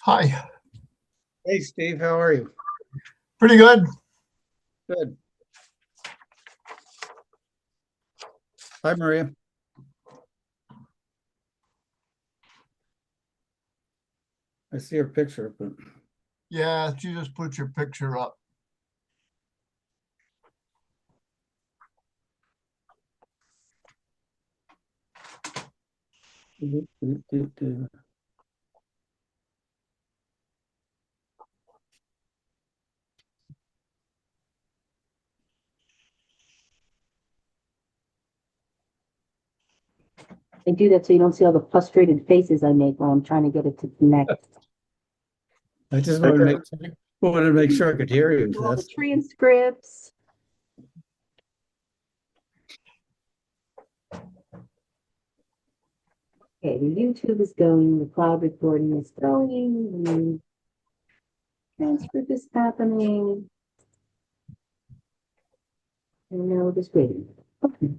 Hi, Hey, Steve, how are you? pretty good. Good. Hi, Maria. I see your picture, but Yeah, you just put your picture up. I do that so you don't see all the frustrated faces I make while I'm trying to get it to connect. I just wanted to make sure I could hear you. All the That's transcripts. Okay, the YouTube is going, the cloud recording is going, the transcript is happening. And now we're just waiting. Okay.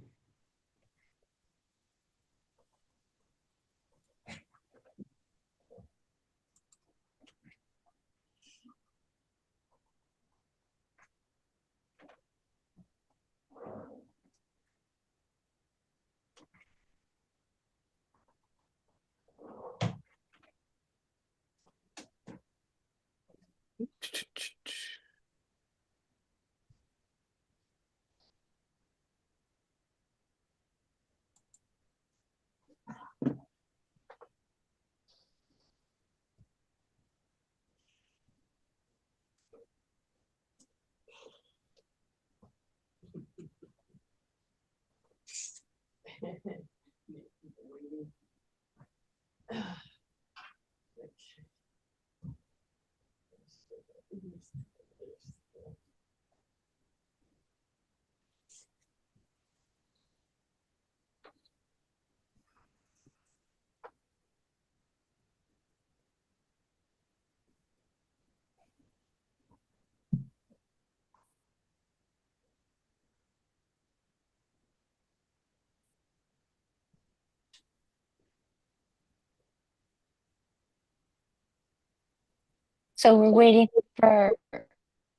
So we're waiting for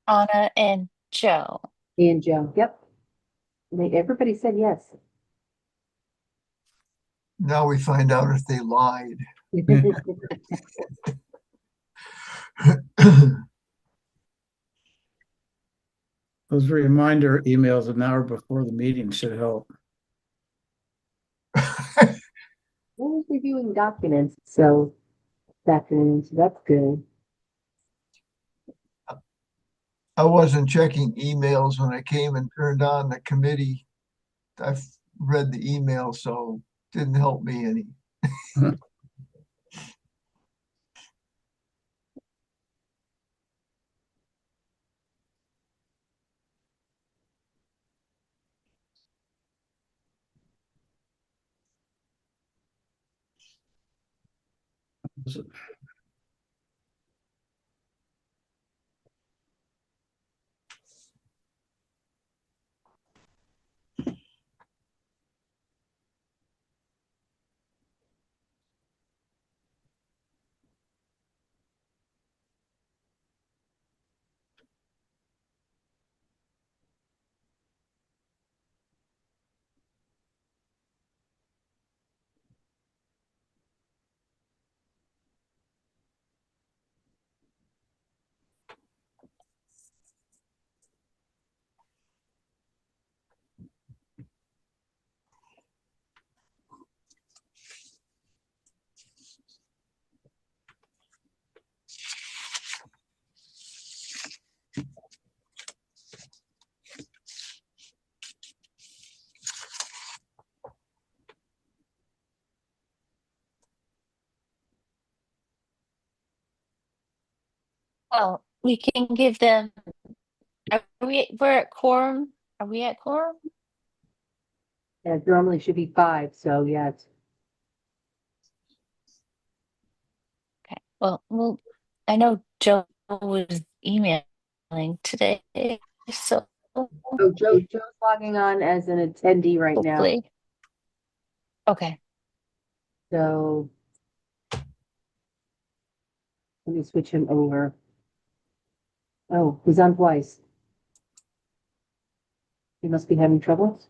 Anna and Joe. And Joe, yep. Everybody said yes. Now we find out if they lied. those reminder emails an hour before the meeting should help. I was reviewing documents, so that's good. I wasn't checking emails when I came and turned on the committee. I've read the email, so didn't help me any. Well, we can give them. We're at quorum. Are we at quorum? Yeah, normally should be 5, so yeah, Okay. Well, I know Joe was emailing today, so oh, Joe's logging on as an attendee right now. hopefully. Okay. So Let me switch him over. Oh, he's on twice. He must be having trouble.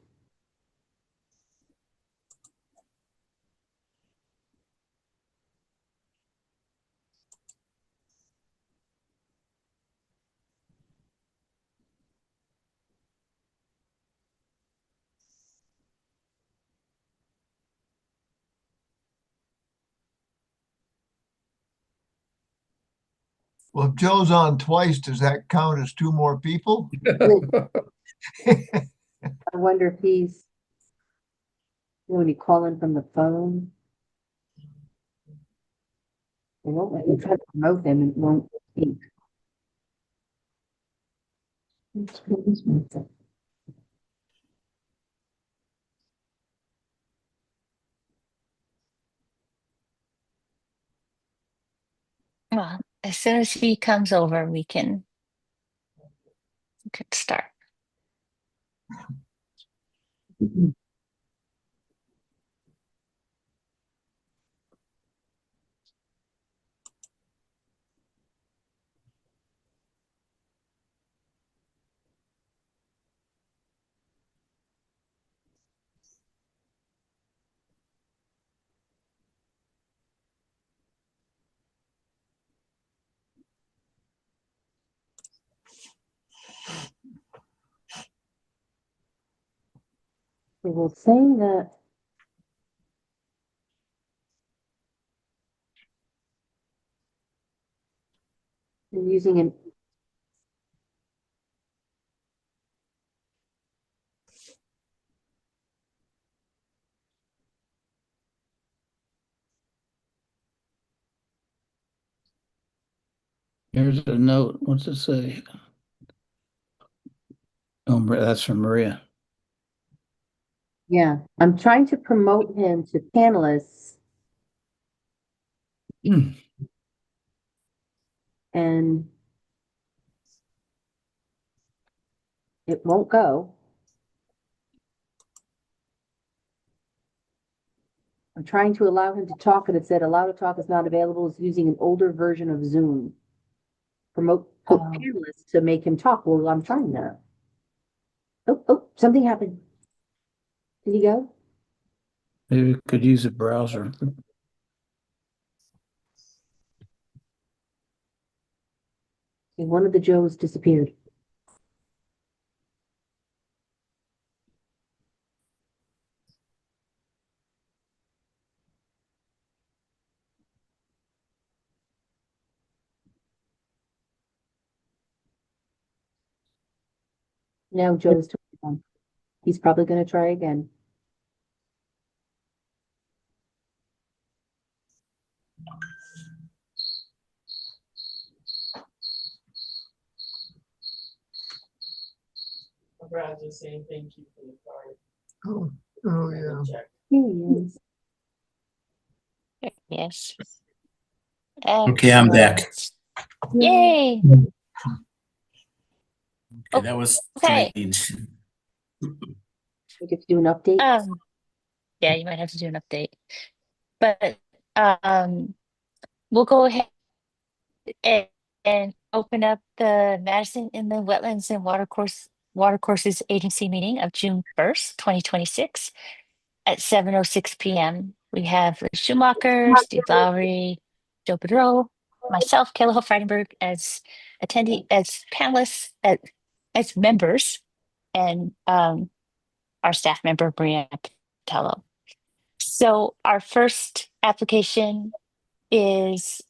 Well, if Joe's on twice, does that count as two more people? I wonder if he's, when you call in from the phone. It won't let you try to promote them and it won't speak. Well, as soon as he comes over, we can start. We will say that they're using an Here's a note. What's it say? Oh, that's from Maria. Yeah, I'm trying to promote him to panelists Hmm. and it won't go. I'm trying to allow him to talk and it said allow to talk is not available. It's using an older version of Zoom. Promote put Oh. panelists to make him talk. Well, I'm trying that. Oh, something happened. Did he go? Maybe we could use a browser. And one of the Joes disappeared. Now Joe's turn on. He's probably going to try again. Brad just saying thank you for the card. Oh, oh, yeah. Check. Here he is. Yes. Okay, I'm back. Excellent. Yay. Okay, that was Okay. strange. We get to do an update. Yeah, you might have to do an update. But we'll go ahead and, open up the Madison Inland Wetlands and Watercourses Agency meeting of June 1st, 2026 at 7:06 p.m. We have Liz Schumacher, Steve Lowry, Joe Bedreau, myself, Kayla Hoff-Freidenberg as panelists, as members, and our staff member, Maria Patello. So our first application is,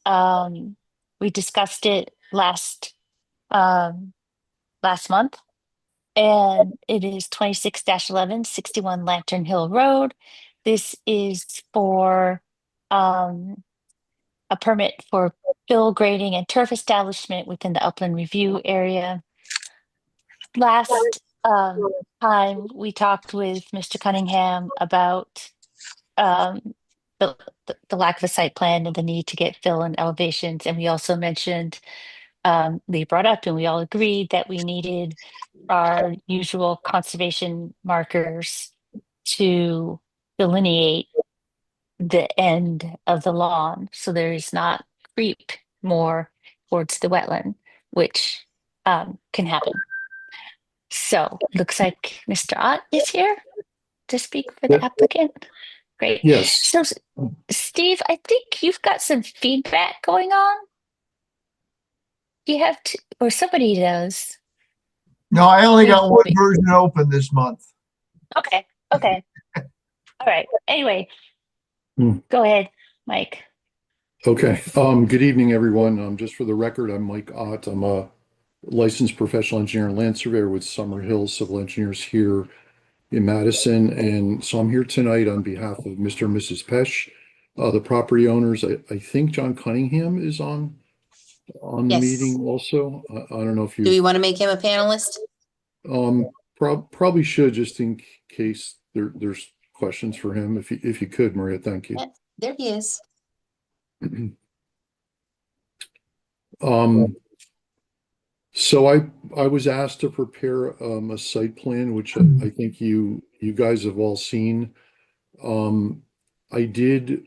we discussed it last month, and it is 26-11, 61 Lantern Hill Road. This is for a permit for fill grading and turf establishment within the upland review area. Last time we talked with Mr. Cunningham about the, the lack of a site plan and the need to get fill and elevations. And we also mentioned, Lee brought up, and we all agreed that we needed our usual conservation markers to delineate the end of the lawn so there is not creep more towards the wetland, which can happen. So looks like Mr. Ott is here to speak for the Yeah. applicant. Great. Yes. So Steve, I think you've got some feedback going on. You have to, or somebody does. No, I only got one Wait. version open this month. Okay. Okay. All right. Anyway, Hmm. go ahead, Mike. Okay. Good evening, everyone. Just for the record, I'm Mike Ott. I'm a licensed professional engineer and land surveyor with Summer Hills Civil Engineers here in Madison. And so I'm here tonight on behalf of Mr. and Mrs. Pesh, the property owners. I think John Cunningham is on the Yes. meeting also. I don't know if Do we you want to make him a panelist? probably should, just in case there's questions for him. If you could, Maria, thank you. Yeah, there he is. So I was asked to prepare a site plan, which I think you guys have all seen. I did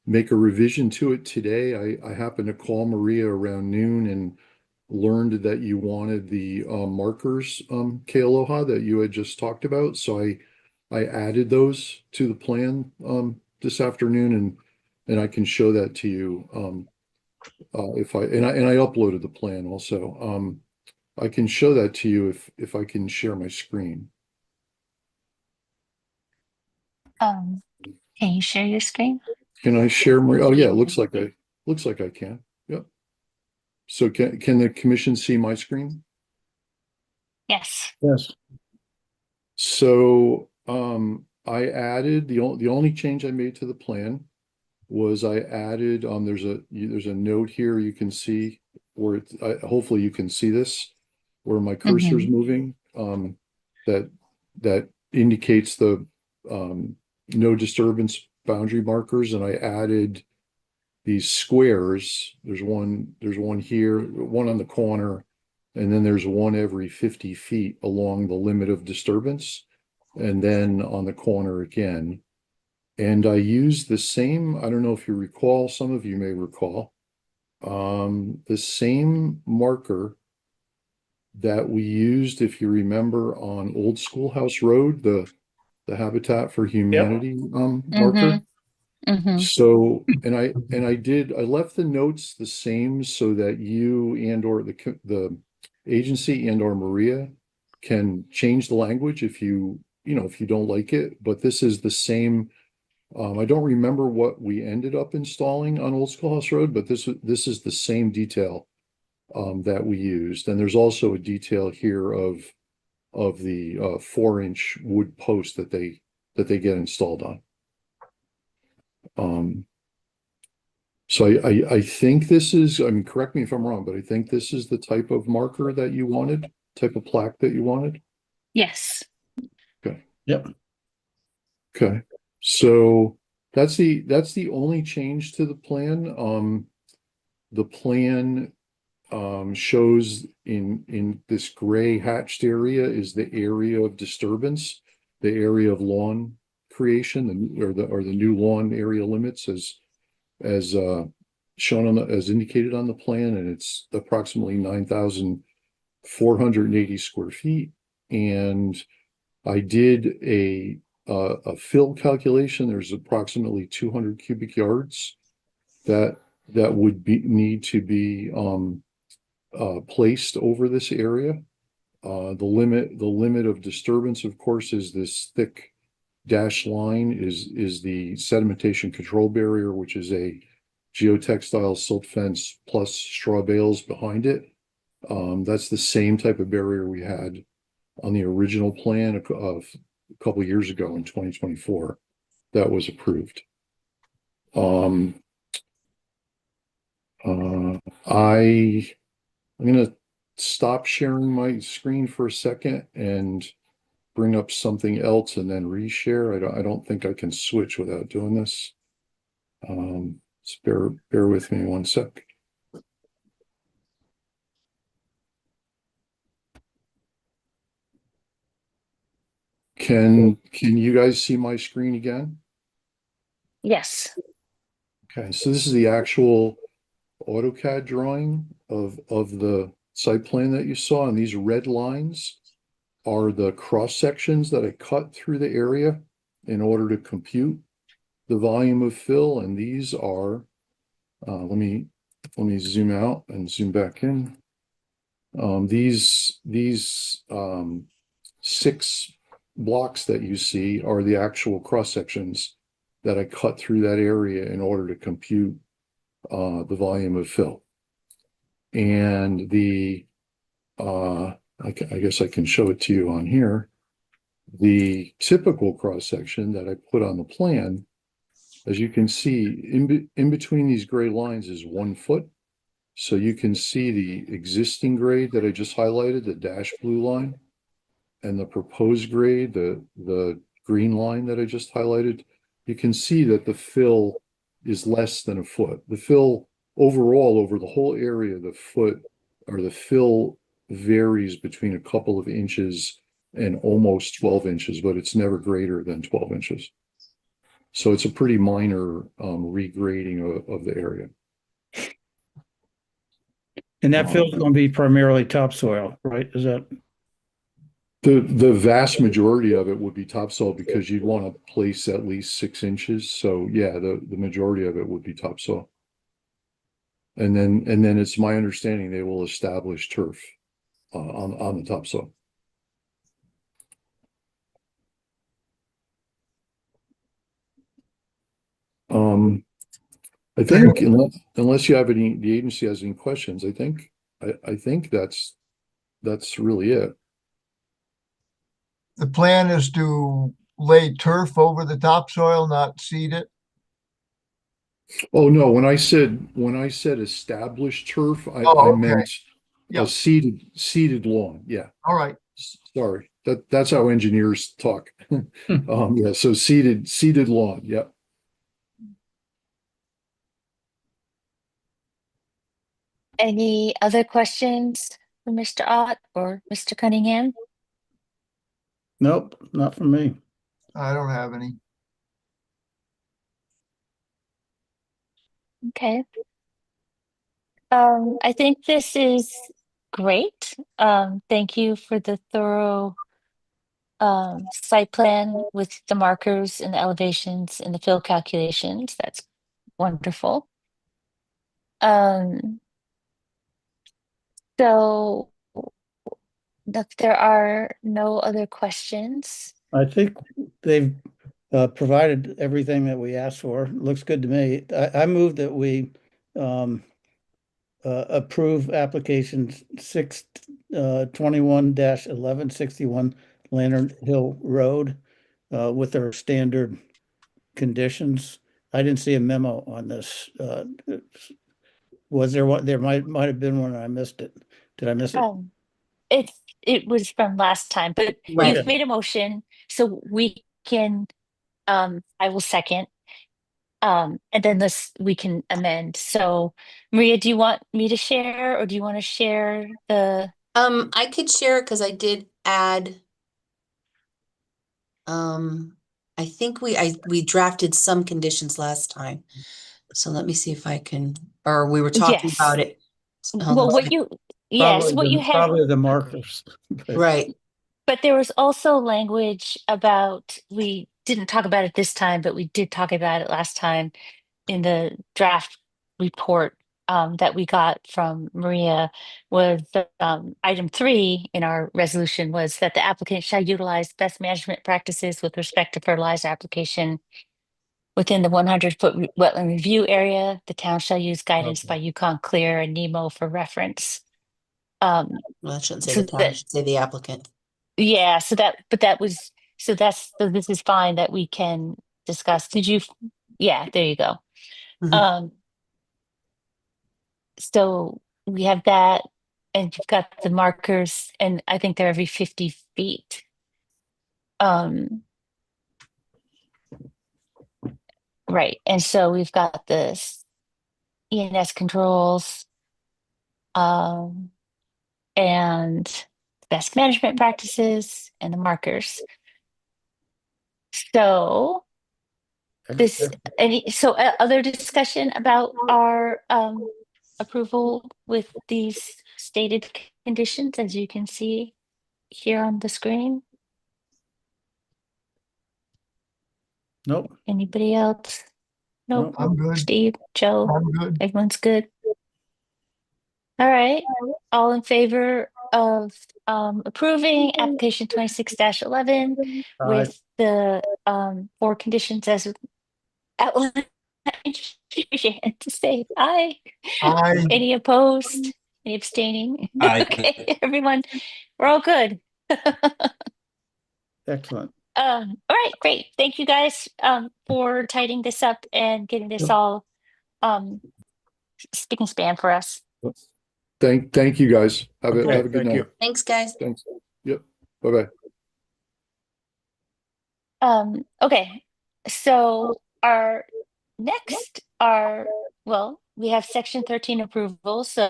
make a revision to it today. I happened to call Maria around noon and learned that you wanted the markers, Kealoha, that you had just talked about. So I added those to the plan this afternoon, and I can show that to you. If I uploaded the plan also. I can show that to you if I can share my screen. Can you share your screen? Can I share my, oh yeah, looks like I can. Yep. So can the commission see my screen? Yes. Yes. So I added the only change I made to the plan was I added there's a note here you can see where hopefully you can see this where my cursor is moving that indicates the no disturbance boundary markers, and I added these squares. There's one here, one on the corner, and then there's one every 50 feet along the limit of disturbance, and then on the corner again. And I used the same, I don't know if you recall, some of you may recall, the same marker that we used, if you remember, on Old Schoolhouse Road, the Habitat for Humanity marker. So, and I left the notes the same so that you and or the agency and or Maria can change the language if you don't like it, but this is the same. I don't remember what we ended up installing on Old Schoolhouse Road, but this is the same detail that we used. And there's also a detail here of the 4-inch wood post that they get installed on. So I think this is, I mean, correct me if I'm wrong, but I think this is the type of marker that you wanted, type of plaque that you wanted. Yes. Okay. Yep. Okay. So that's the only change to the plan. The plan shows in this gray hatched area is the area of disturbance, the area of lawn creation, or the new lawn area limits as shown as indicated on the plan, and it's approximately 9,480 square feet. And I did a fill calculation. There's approximately 200 cubic yards that would need to be placed over this area. The limit of disturbance, of course, is this thick dashed line is the sedimentation control barrier, which is a geotextile silt fence plus straw bales behind it. That's the same type of barrier we had on the original plan of a couple of years ago in 2024 that was approved. I'm going to stop sharing my screen for a second and bring up something else and then reshare. I don't think I can switch without doing this. Just bear with me one sec. Can you guys see my screen again? Yes. Okay, so this is the actual AutoCAD drawing of the site plan that you saw, and these red lines are the cross sections that I cut through the area in order to compute the volume of fill, and these are, let me zoom out and zoom back in. These 6 blocks that you see are the actual cross sections that I cut through that area in order to compute the volume of fill. And I guess I can show it to you on here. The typical cross section that I put on the plan, as you can see, in between these gray lines is 1 foot. So you can see the existing grade that I just highlighted, the dashed blue line, and the proposed grade, the green line that I just highlighted. You can see that the fill is less than 1 foot. The fill overall over the whole area, the fill varies between a couple of inches and almost 12 inches, but it's never greater than 12 inches. So it's a pretty minor regrading of the area. And that fill's going to be primarily topsoil, right? Is that? The vast majority of it would be topsoil because you'd want to place at least 6 inches. So yeah, the majority of it would be topsoil. And then it's my understanding they will establish turf on the topsoil. I think unless you have the agency has any questions, I think that's really it. The plan is to lay turf over the topsoil, not seed it? Oh, no, when I said established turf, I Oh, okay. meant Yeah. a seeded lawn. Yeah. All right. Sorry. That's how engineers talk. Yeah, so seeded lawn. Yep. Any other questions for Mr. Ott or Mr. Cunningham? Nope, not for me. I don't have any. Okay. I think this is great. Thank you for the thorough site plan with the markers and the elevations and the fill calculations. That's wonderful. So if there are no other questions, I think they've provided everything that we asked for. Looks good to me. I move that we approve application 6/21-1161 Lantern Hill Road with their standard conditions. I didn't see a memo on this. Was there one? There might have been one. I missed it. Did I miss it? it was from last time, but Right. you've made a motion, so we can I will second. And then we can amend. So Maria, do you want me to share or do you want to share the I could share it because I did add. I think we drafted some conditions last time. So let me see if I can, or we were talking yes. about it. Hold on Well, a what second. you yes, what you had Probably the markers. Right, but there was also language about we didn't talk about it this time, but we did talk about it last time in the draft report that we got from Maria was item 3 in our resolution was that the applicant shall utilize best management practices with respect to fertilizer application within the 100-foot wetland review area. The town shall use guidance by Yukon Clear and NEMO for reference. well, I shouldn't say So the town, I that should say the applicant. yeah, so this is fine that we can discuss. Yeah, there you go. Mhm. So we have that, and you've got the markers, and I think they're every 50 feet. Right, and so we've got this ENS controls, and best management practices and the markers. So other discussion about our approval with these stated conditions, as you can see here on the screen? Nope, Anybody else? Nope. I'm good. Steve, Joe, I'm good. everyone's good? All right, all in favor of approving application 26-11 Aye. with the 4 conditions as outlined? Raise your hand to say aye. Any opposed? Any abstaining? Aye. Okay, everyone, we're all good. Excellent. All right, great. Thank you guys for tidying this up and getting this all spick and span for us. Thank you guys. Have Okay, a good thank night. you. Thanks, guys. Thanks. Yep. Bye-bye. Okay, so our next are, well, we have section 13 approval. So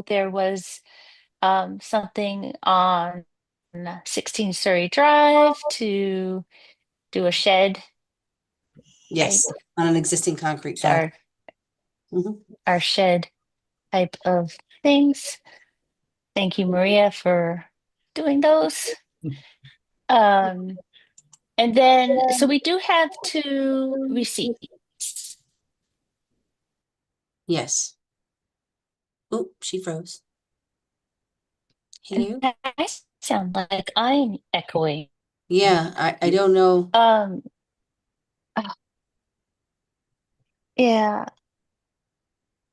there was something on 16 Surrey Drive to do a shed. Yes, on an existing concrete It's pad. Mhm. our shed type of things. Thank you, Maria, for doing those. And then, so we do have 2 receipts. Yes. Oop, she froze. And You? I sound like I'm echoing. Yeah, I don't know. Uh, yeah.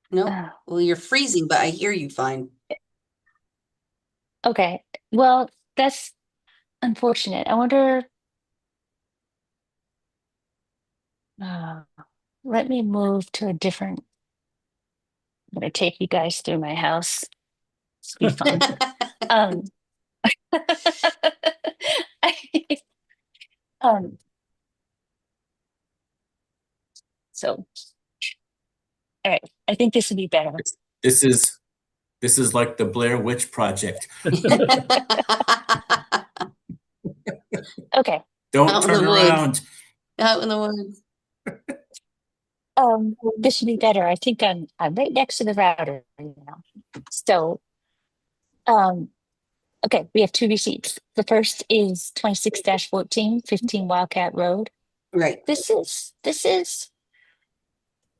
No, uh, well, you're freezing, but I hear you fine. okay. Well, that's unfortunate. I wonder. Uh, let me move to a different. I'm gonna take you guys through my house. It's be fun. Um, um, so, all right. I think this would be better. This is like the Blair Witch Project. Okay. Don't Out in the turn woods. around. Out in the woods. This should be better. I think I'm right next to the router now. So, okay, we have 2 receipts. The first is 26-14, 15 Wildcat Road. Right. This is,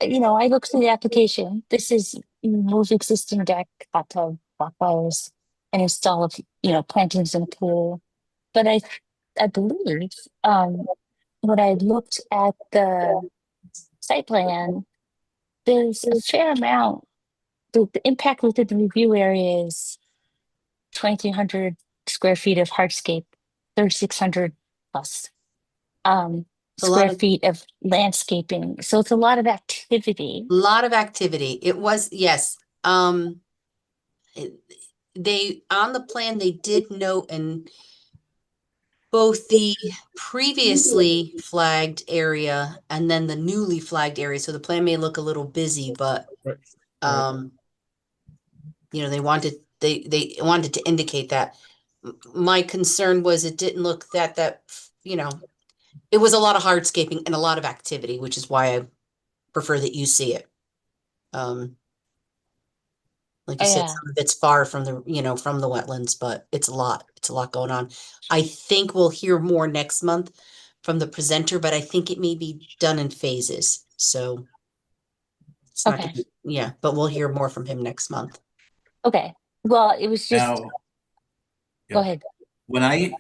I looked through the application. This is move existing deck, hot tub, walkways, and install of, plantings in a pool. But I believe, when I looked at the site plan, there's a fair amount. The impact within the review area is 2,300 square feet of hardscape, 3,600 plus It's a lot square of feet of landscaping. So it's a lot of activity. activity. It was, yes. They on the plan they did note, and both the previously flagged area and then the newly flagged area. So the plan may look a little busy, but Right. they wanted to indicate that. My concern was it didn't look that it was a lot of hardscaping and a lot of activity, which is why I prefer that you see it. Like you said, Yeah. some of it's far from from the wetlands, but it's a lot. It's a lot going on. I think we'll hear more next month from the presenter, but I think it may be done in phases. So it's not Okay. gonna yeah, but we'll hear more from him next month. Okay. Well, it was just, Now, go yeah. ahead. When I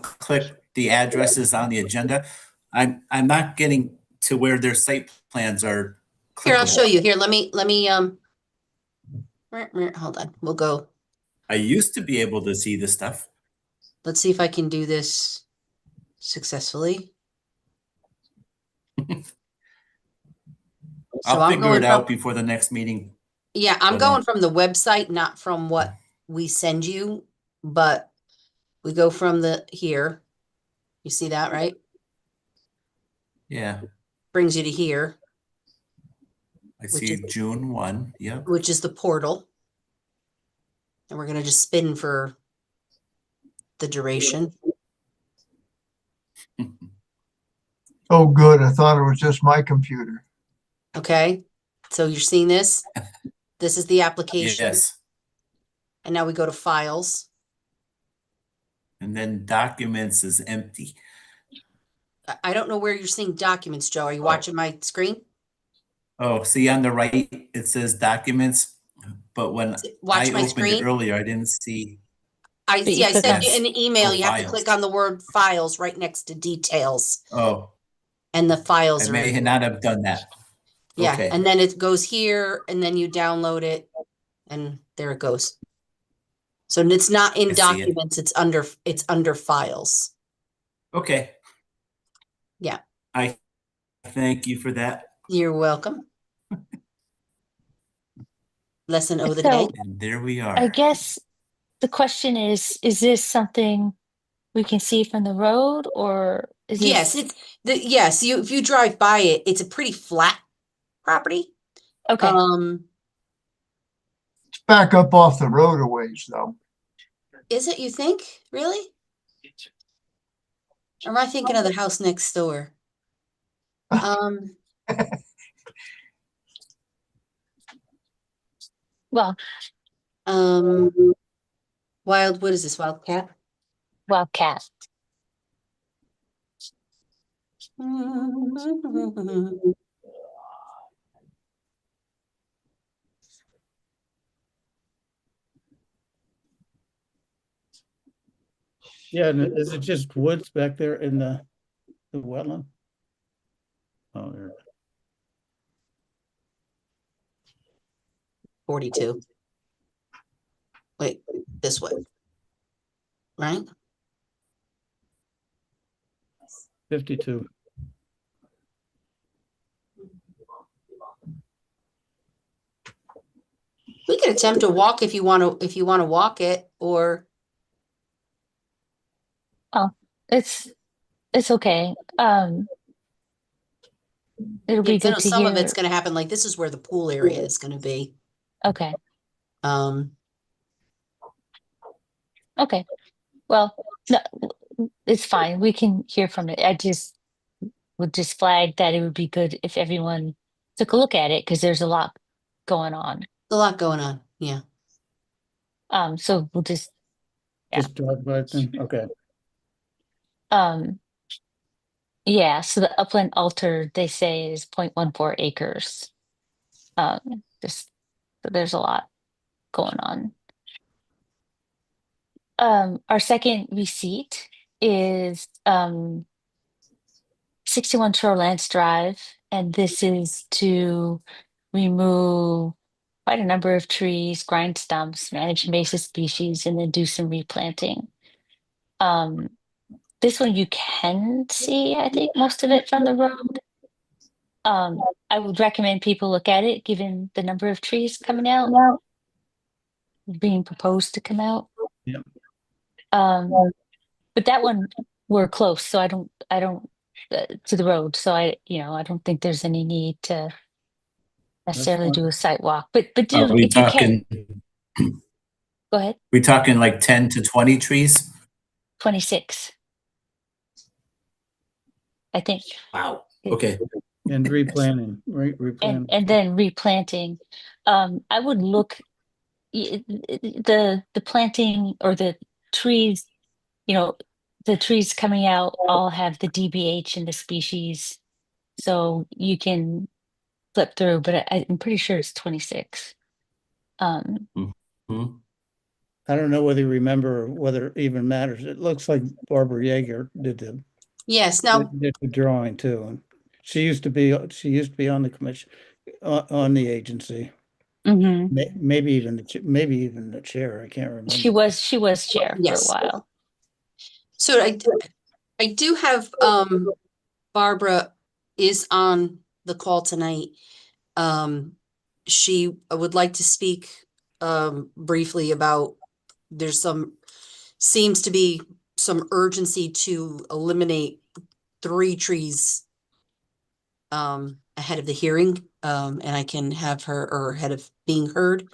click the addresses on the agenda, I'm not getting to where their site plans are Here, I'll show clickable. you. Here, let me hold on. We'll go. I used to be able to see the stuff. Let's see if I can do this successfully. So I'll I'm figure it going out from, before the next meeting. yeah, I'm So going then- from the website, not from what we send you, but we go from the here. You see that, right? Yeah, Brings you to here, I Which see is- June 1. Yep. which is the portal. And we're going to just spin for the duration. Oh, good. I thought it was just my computer. Okay. So you're seeing this? This is the application. Yes. And now we go to files. And then documents is empty. I don't know where you're seeing documents, Joe. Are you Oh. watching my screen? Oh, see on the right, it says documents, but when Watch I my opened it screen. earlier, I didn't see. I But see. you I click sent on- you an email. Oh, You have to files. click on the word files right next to details, Oh, and the files I are in may there. not have done that. Yeah, Okay. and then it goes here, and then you download it, and there it goes. So it's not in I see it. documents. It's under files. Okay. Yeah. I thank you for that. You're welcome. Lesson of the day. So And there we are. I guess the question is this something we can see from the road, or is Yes, this yes. If you drive by it, it's a pretty flat property. okay? It's back up off the road a ways though. Is it, you think? Really? Or am I thinking of the house next door? Um, Well, what is this, Wildcat? Wildcat. Yeah, and is it just woods back there in the wetland? Oh, there. 42. Wait, this way. Right? 52. We could attempt to walk if you want to walk it, or It's okay. It'll be I know good to some of hear. it's going to happen. Like this is where the pool area is going to be. Okay. Um, Okay. Well, no, it's fine. We can hear from it. I just would just flag that it would be good if everyone took a look at it because there's a lot going on. a lot going on. Yeah. So we'll just Yeah. Just drive by it then, okay. um yeah, so the upland altar they say is 0.14 acres. Just so there's a lot going on. Our second receipt is 61 Shorelands Drive, and this is to remove quite a number of trees, grind stumps, manage invasive species, and then do some replanting. This one you can see, I think, most of it from the road. I would recommend people look at it, given the number of trees coming out, being proposed to come out. Yep. But that one we're close, so I don't to the road, so I don't think there's any need to necessarily do fine. a site walk. But Are do we if you can, talking, go ahead. we talking like 10 to 20 trees? 26, I think. Wow. Okay. And replanting, right, And replanting. then replanting. I would look the planting or the trees, the trees coming out all have the DBH and the species, so you can flip through, but I'm pretty sure it's 26. Hmm. I don't know whether you remember or whether it even matters. It looks like Barbara Yeager Yes. Now, did the drawing too. And she used to be on the commission, on the agency. Maybe even the chair. I can't remember. She was chair for a Yes. while. so I do have Barbara is on the call tonight. She would like to speak briefly about seems to be some urgency to eliminate 3 trees ahead of the hearing. And I can have her, or ahead of being heard,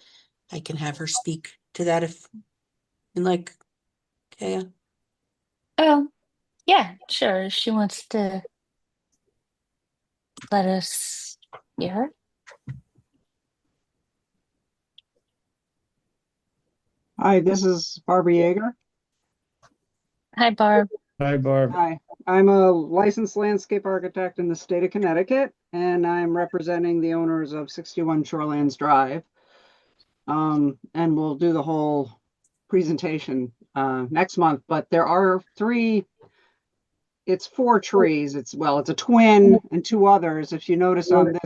I can have her speak to that if you like. Okay. Yeah, sure. If she wants to let us hear her. Hi, this is Barbara Yeager. Hi, Barb. Hi, Barb. Hi, I'm a licensed landscape architect in the state of Connecticut, and I'm representing the owners of 61 Shorelands Drive. And we'll do the whole presentation next month, but there are it's 4 trees. It's a twin and 2 others. If you notice on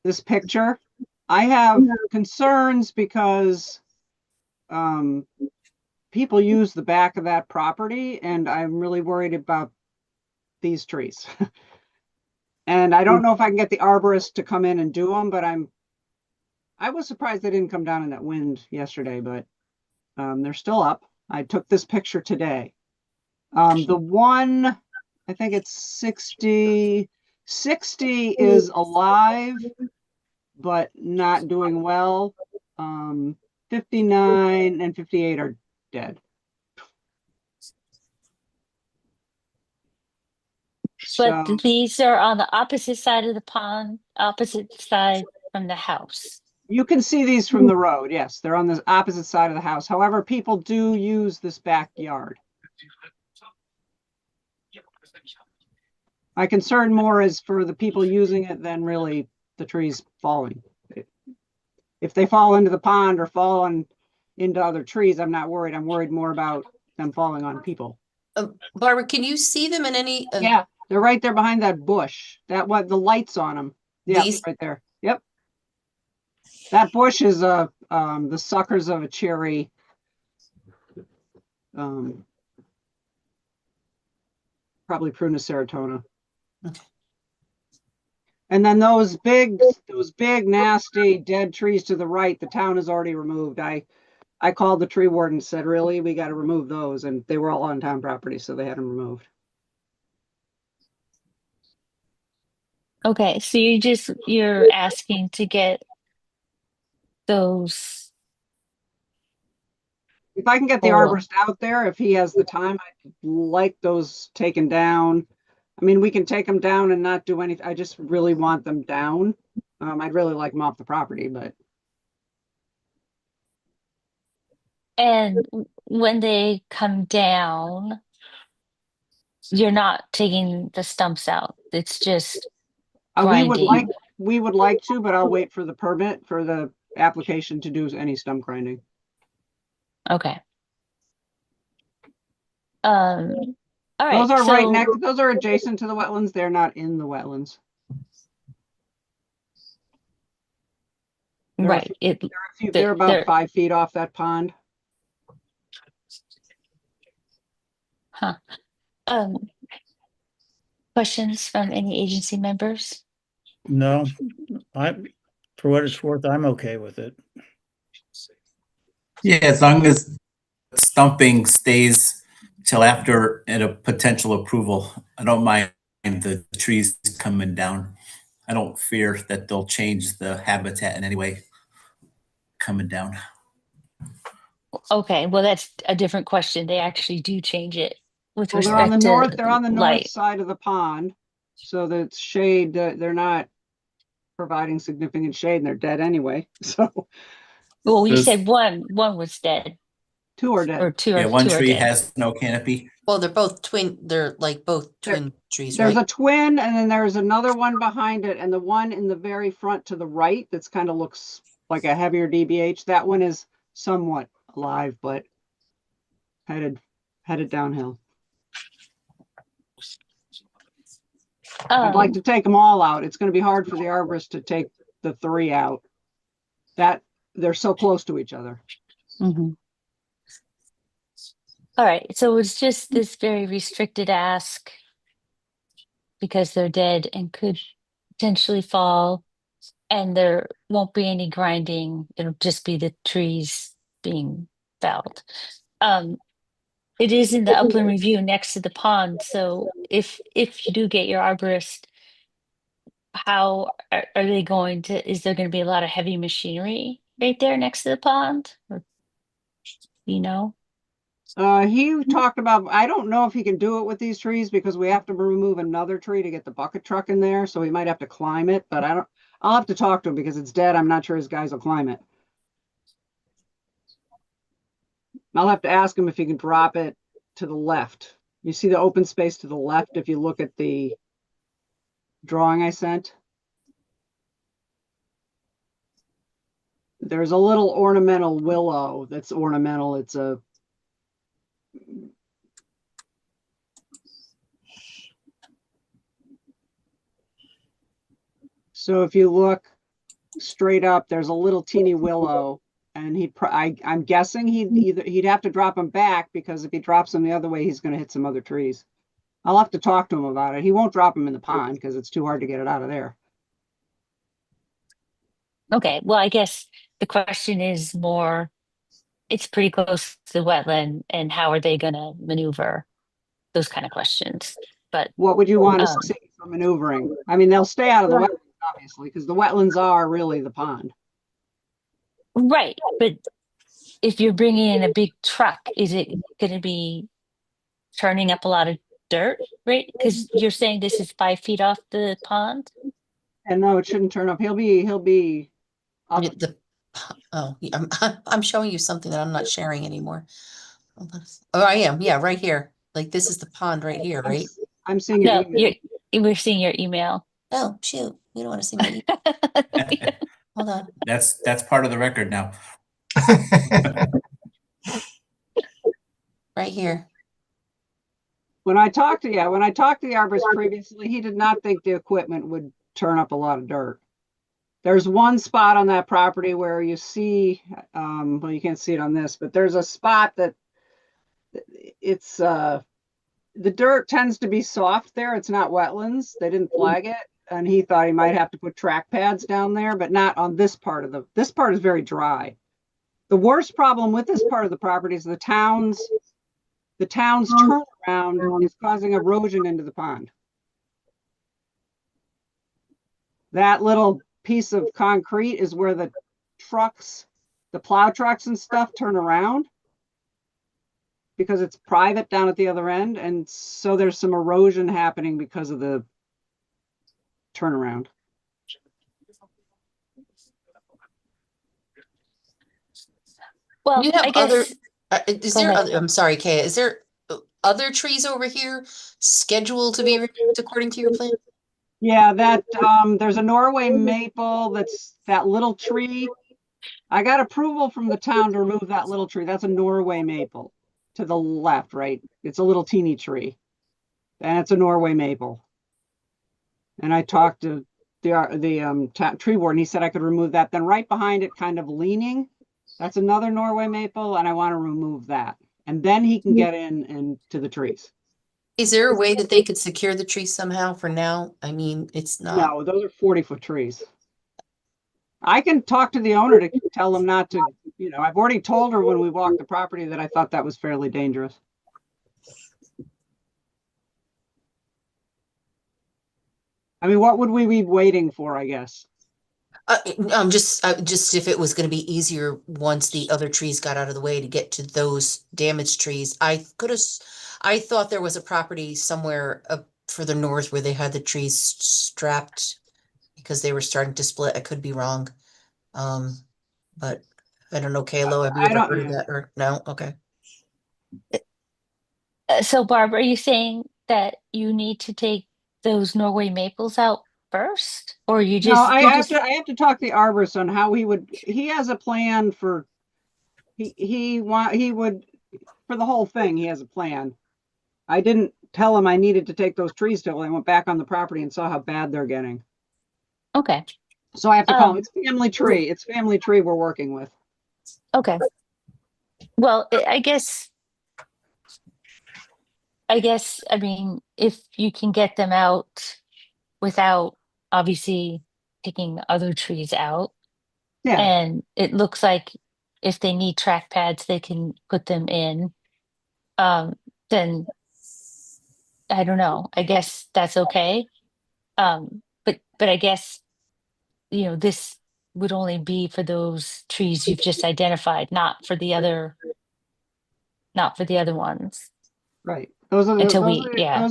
this picture, I have concerns because people use the back of that property, and I'm really worried about these trees. And I don't know if I can get the arborist to come in and do them, but I was surprised they didn't come down in that wind yesterday, but they're still up. I took this picture today. The one, I think it's 60 is alive, but not doing well. 59 and 58 are dead. But So these are on the opposite side of the pond, opposite side from the house. you can see these from the road. Yes, they're on the opposite side of the house. However, people do use this backyard. My concern more is for the people using it than really the trees falling. If they fall into the pond or fall into other trees, I'm not worried. I'm worried more about them falling on people. Barbara, can you see them in any? Yeah, they're right there behind that bush. That what the lights on them. Yeah, These? right there. Yep. That bush is the suckers of a cherry. Probably Prunus serotina. Okay. And then those big, nasty dead trees to the right, the town has already removed. I called the tree warden and said, really, we got to remove those. And they were all on town property, so they had them removed. Okay, so you're asking to get those. If I can get the Oh. arborist out there, if he has the time, I'd like those taken down. I mean, we can take them down and not do anything. I just really want them down. I'd really like them off the property, but And when they come down, you're not taking the stumps out. It's just we would grinding. like to, but I'll wait for the permit for the application to do any stump grinding. Okay. All right. Those are right next, So those are adjacent to the wetlands. They're not in the wetlands. right. They're about 5 feet off that pond. Huh. Questions from any agency members? No, for what it's worth, I'm okay with it. Yeah, as long as stumping stays till after a potential approval, I don't mind the trees coming down. I don't fear that they'll change the habitat in any way coming down. Okay, well, that's a different question. They actually do change it with Well, they're on respect the north, to they're on the north light. side of the pond. So the shade, they're not providing significant shade and they're dead anyway. So Well, you Those- said one was dead, 2 are or dead. two Yeah, are one two are tree dead. has no canopy. Well, they're both twin. They're like both twin trees, There's right? a twin and then there's another one behind it. And the one in the very front to the right, that's kind of looks like a heavier DBH. That one is somewhat alive, but headed downhill. I'd like to take them all out. It's going to be hard for the arborist to take the 3 out. That they're so close to each other. Mhm. All right, so it's just this very restricted ask because they're dead and could potentially fall, and there won't be any grinding. It'll just be the trees being felled. It is in the upland review next to the pond, so if you do get your arborist, how are they going to, is there going to be a lot of heavy machinery right there next to the pond? Or, you know? He talked about, I don't know if he can do it with these trees because we have to remove another tree to get the bucket truck in there. So he might have to climb it, but I'll have to talk to him because it's dead. I'm not sure his guys will climb it. I'll have to ask him if he can drop it to the left. You see the open space to the left if you look at the drawing I sent? There's a little ornamental willow that's ornamental. It's a so if you look straight up, there's a little teeny willow, and I'm guessing he'd have to drop him back, because if he drops him the other way, he's going to hit some other trees. I'll have to talk to him about it. He won't drop him in the pond because it's too hard to get it out of there. Okay, well, I guess the question is more, it's pretty close to the wetland, and how are they gonna maneuver? Those kind of questions. But What would you want to um, see for maneuvering? I mean, they'll stay out of the wetlands, obviously, because the wetlands are really the pond. right, but if you're bringing in a big truck, is it gonna be turning up a lot of dirt, right? Because you're saying this is 5 feet off the pond? And no, it shouldn't turn up. He'll be up. Oh, yeah, I'm showing you something that I'm not sharing anymore. Hold on. Oh, I am. Yeah, right here. Like this is the pond right here, right? I'm seeing your No, email. we're seeing your email. Oh, shoot. You don't want to see my email. Hold on. That's part of the record now. Right here. When I talked to the arborist previously, he did not think the equipment would turn up a lot of dirt. There's one spot on that property where you see, well, you can't see it on this, but there's a spot that it's the dirt tends to be soft there. It's not wetlands. They didn't flag it, and he thought he might have to put track pads down there, but not on this part of this part is very dry. The worst problem with this part of the property is the town's turnaround is causing erosion into the pond. That little piece of concrete is where the trucks, the plow trucks and stuff turn around, because it's private down at the other end. And so there's some erosion happening because of the turnaround. Well, You have I guess, is go there ahead. other, I'm sorry, Kay, is there other trees over here scheduled to be removed according to your plan? Yeah, that there's a Norway maple, that's that little tree. I got approval from the town to remove that little tree. That's a Norway maple to the left, right? It's a little teeny tree. And it's a Norway maple. And I talked to the tree warden. He said I could remove that. Then right behind it, kind of leaning, that's another Norway maple, and I want to remove that. And then he can get into the trees. Is there a way that they could secure the tree somehow for now? I mean, it's not. No, those are 40-foot trees. I can talk to the owner to tell them not to, I've already told her when we walked the property that I thought that was fairly dangerous. I mean, what would we be waiting for, I guess? Just if it was going to be easier once the other trees got out of the way to get to those damaged trees. I thought there was a property somewhere up further north where they had the trees strapped because they were starting to split. I could be wrong. But I don't know, Kayla, have you I ever don't heard of know. that or no? Okay. So Barb, are you saying that you need to take those Norway maples out first? Or you No, just, I you have just, to talk to the arborist on how he has a plan for, he would, for the whole thing, he has a plan. I didn't tell him I needed to take those trees till I went back on the property and saw how bad they're getting. okay, So I have to call him. Um, It's family tree. It's family tree we're working with. okay. Well, I mean, if you can get them out without obviously taking other trees out, Yeah. and it looks like if they need track pads, they can put them in, then I don't know, I guess that's okay. But I guess, this would only be for those trees you've just identified, not for the other ones, Right. Those are until yeah.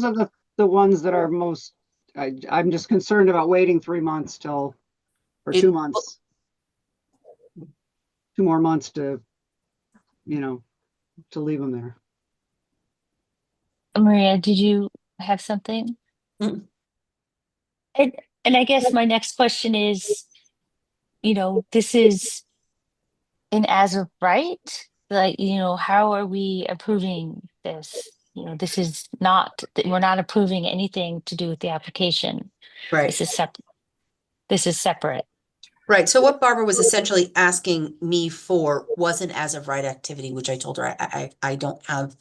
the ones that are most, I'm just concerned about waiting 3 months or It- 2 months. 2 more months to, to leave them there. Maria, did you have something? Mm. And, and I guess my next question is, this is an as of right? Like, how are we approving this? This is not, we're not approving anything to do with the application. Right. This is separate. This is separate. Right. So what Barbara was essentially asking me for was an as of right activity, which I told her I don't have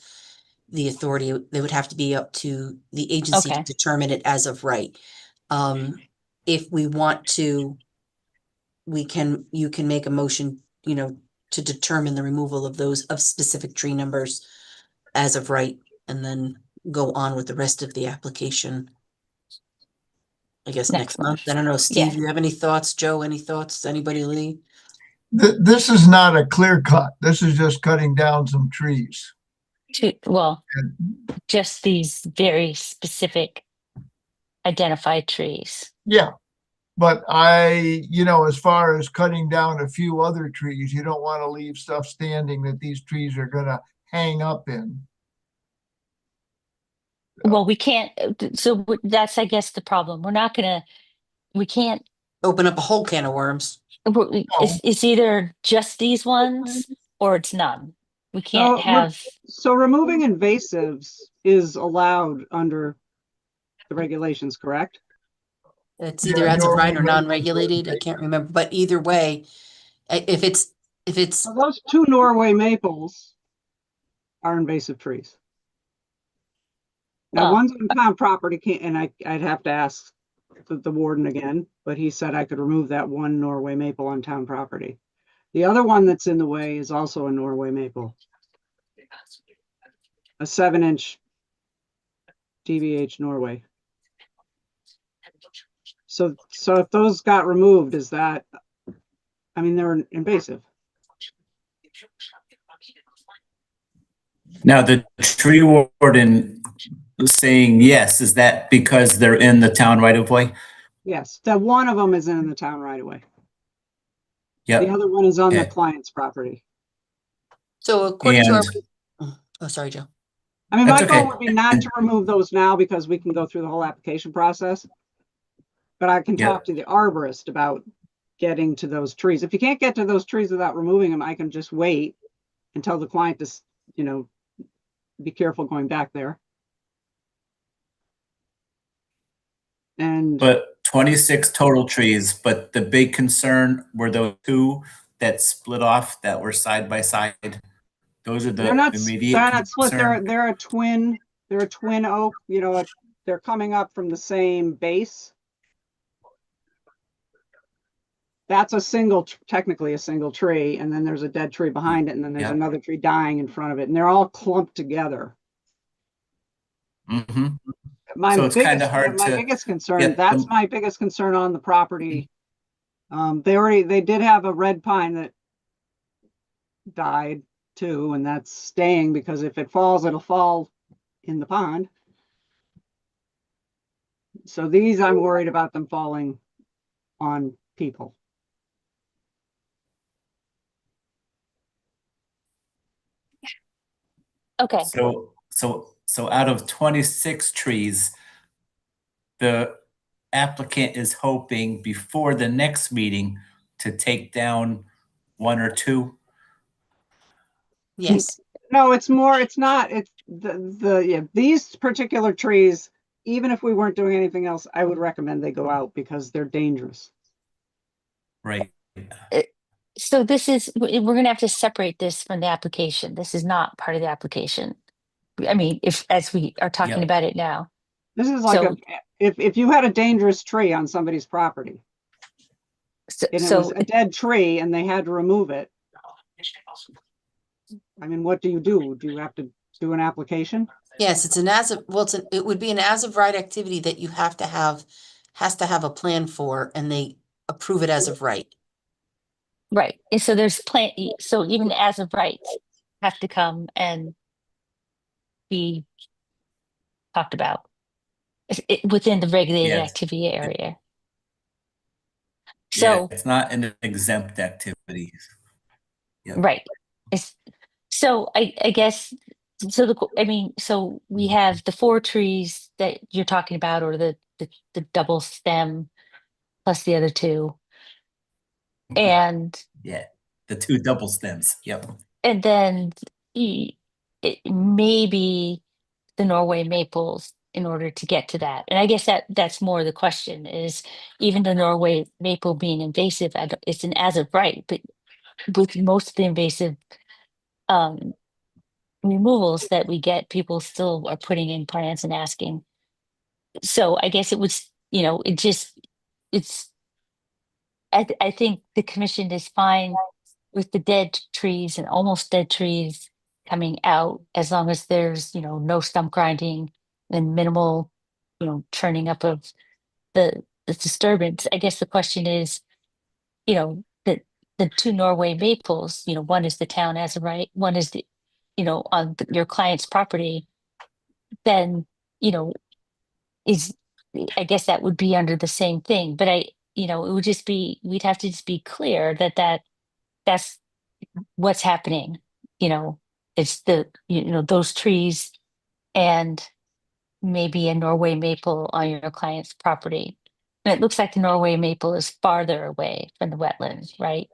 the authority. They would have to be up to the agency to Okay. determine it as of right. If we want to, you can make a motion, to determine the removal of those of specific tree numbers as of right, and then go on with the rest of the application. I guess next month. I don't know. Steve, Yeah. you have any thoughts? Joe, any thoughts? Anybody, Lee? This is not a clear cut. This is just cutting down some trees. Well, And just these very specific identified trees. yeah, but as far as cutting down a few other trees, you don't want to leave stuff standing that these trees are gonna hang up in. Well, we can't, that's, I guess, the problem. We can't, Open up a whole can of worms. it's either just these ones or it's none. We can't So, have, so removing invasives is allowed under the regulations, correct? It's Yeah, either as of right or normally- non-regulated. I can't remember, but either way, if it's So those two Norway maples are invasive trees. Now, Well, one's on town property, and I'd have to ask the warden again, but he said I could remove that one Norway maple on town property. The other one that's in the way is also a Norway maple, a 7-inch DBH Norway. So if those got removed, they're invasive. Now, the tree warden was saying yes, is that because they're in the town right of way? Yes, that one of them is in the town right away. The Yep. other one is on the Okay. client's property. so according to our, And oh, sorry, Joe. I mean, That's my goal okay. would be not to remove those now because we can go through the whole application process. But I can Yeah. talk to the arborist about getting to those trees. If you can't get to those trees without removing them, I can just wait and tell the client to, be careful going back there. And but 26 total trees, but the big concern were those two that split off that were side by side. Those are they're the not immediate split. concern. They're a twin oak, they're coming up from the same base. That's technically a single tree, and then there's a dead tree behind it, and then there's Yeah. another tree dying in front of it, and they're all clumped together. Mm-hmm. My So it's kinda biggest, hard my to biggest concern, get that's them- my biggest concern on the property. They did have a red pine that died too, and that's staying because if it falls, it'll fall in the pond. So these, I'm worried about them falling on people. okay. So out of 26 trees, the applicant is hoping before the next meeting to take down one or two. Yes. No, it's not, it's these particular trees, even if we weren't doing anything else, I would recommend they go out because they're dangerous. Right. So we're gonna have to separate this from the application. This is not part of the application. I mean, as we are talking Yep. about it now. This is like So- if you had a dangerous tree on somebody's property and it was So, a dead tree and they had to remove it, I mean, what do you do? Do you have to do an application? Yes, it's it would be an as of right activity that you has to have a plan for, and they approve it as of right. right, and so so even as of rights have to come and be talked about within the regulated Yes. activity area. Yeah, So, it's not an exempt activity. Yep. right. So I guess, so I mean, so we have the four trees that you're talking about, or the double stem plus the other two. And Yeah, the two double stems. Yep. then it maybe the Norway maples in order to get to that. And I guess that's more the question is, even the Norway maple being invasive, it's an as of right, but with most of the invasive um removals that we get, people still are putting in plants and asking. So I guess it was, it's, I think the commission is fine with the dead trees and almost dead trees coming out, as long as there's, no stump grinding and minimal, churning up of the disturbance. I guess the question is, the two Norway maples, one is the town as of right, one is on your client's property, then, you know, is, I guess that would be under the same thing, but it would just be, we'd have to just be clear that's what's happening, you know, it's those trees and maybe a Norway maple on your client's property. And it looks like the Norway maple is farther away from the wetlands, right?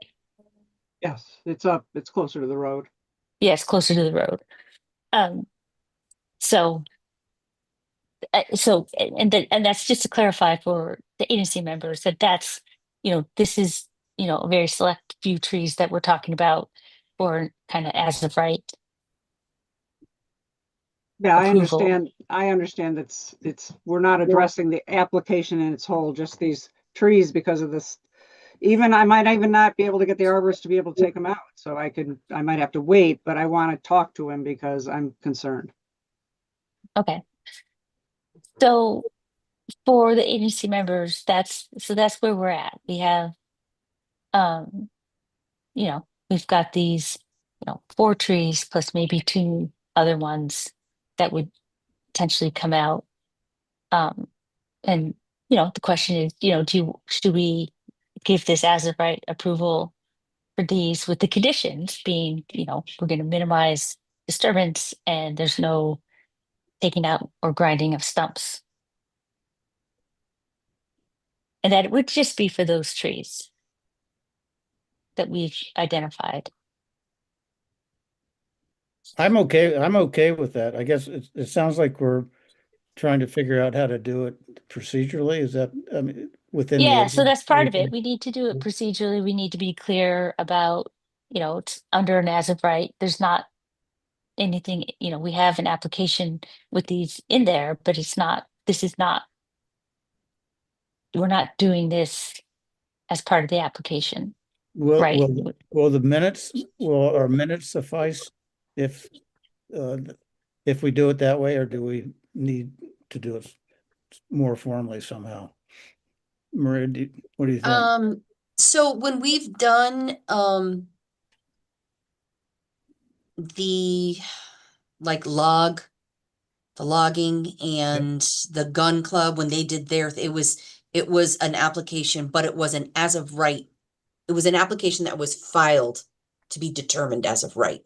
Yes, it's closer to the road. Yes, closer to the road. Um, so, and that's just to clarify for the agency members that this is, a very select few trees that we're talking about for kind of as of right Yeah, approval. I understand we're not addressing the application in its whole, just these trees because of this. Even I might even not be able to get the arborist to be able to take them out. So I might have to wait, but I want to talk to him because I'm concerned. Okay. So for the agency members, that's where we're at. We have, um, we've got these, four trees plus maybe two other ones that would potentially come out. Um, and the question is, should we give this as of right approval for these with the conditions being, we're going to minimize disturbance and there's no taking out or grinding of stumps. And that it would just be for those trees that we've identified. I'm okay with that. I guess it sounds like we're trying to figure out how to do it procedurally. Is that, I mean, within the Yeah, so that's part of it. agency? We need to do it procedurally. We need to be clear about, it's under an as of right. There's not anything, we have an application with these in there, but this is not, we're not doing this as part of the application, Will, right? will our minutes suffice if, uh, if we do it that way, or do we need to do it more formally somehow? Maria, what do you think? So when we've done, the like the logging and the gun club, when they did their, it was an application, but it was an as of right. It was an application that was filed to be determined as of right.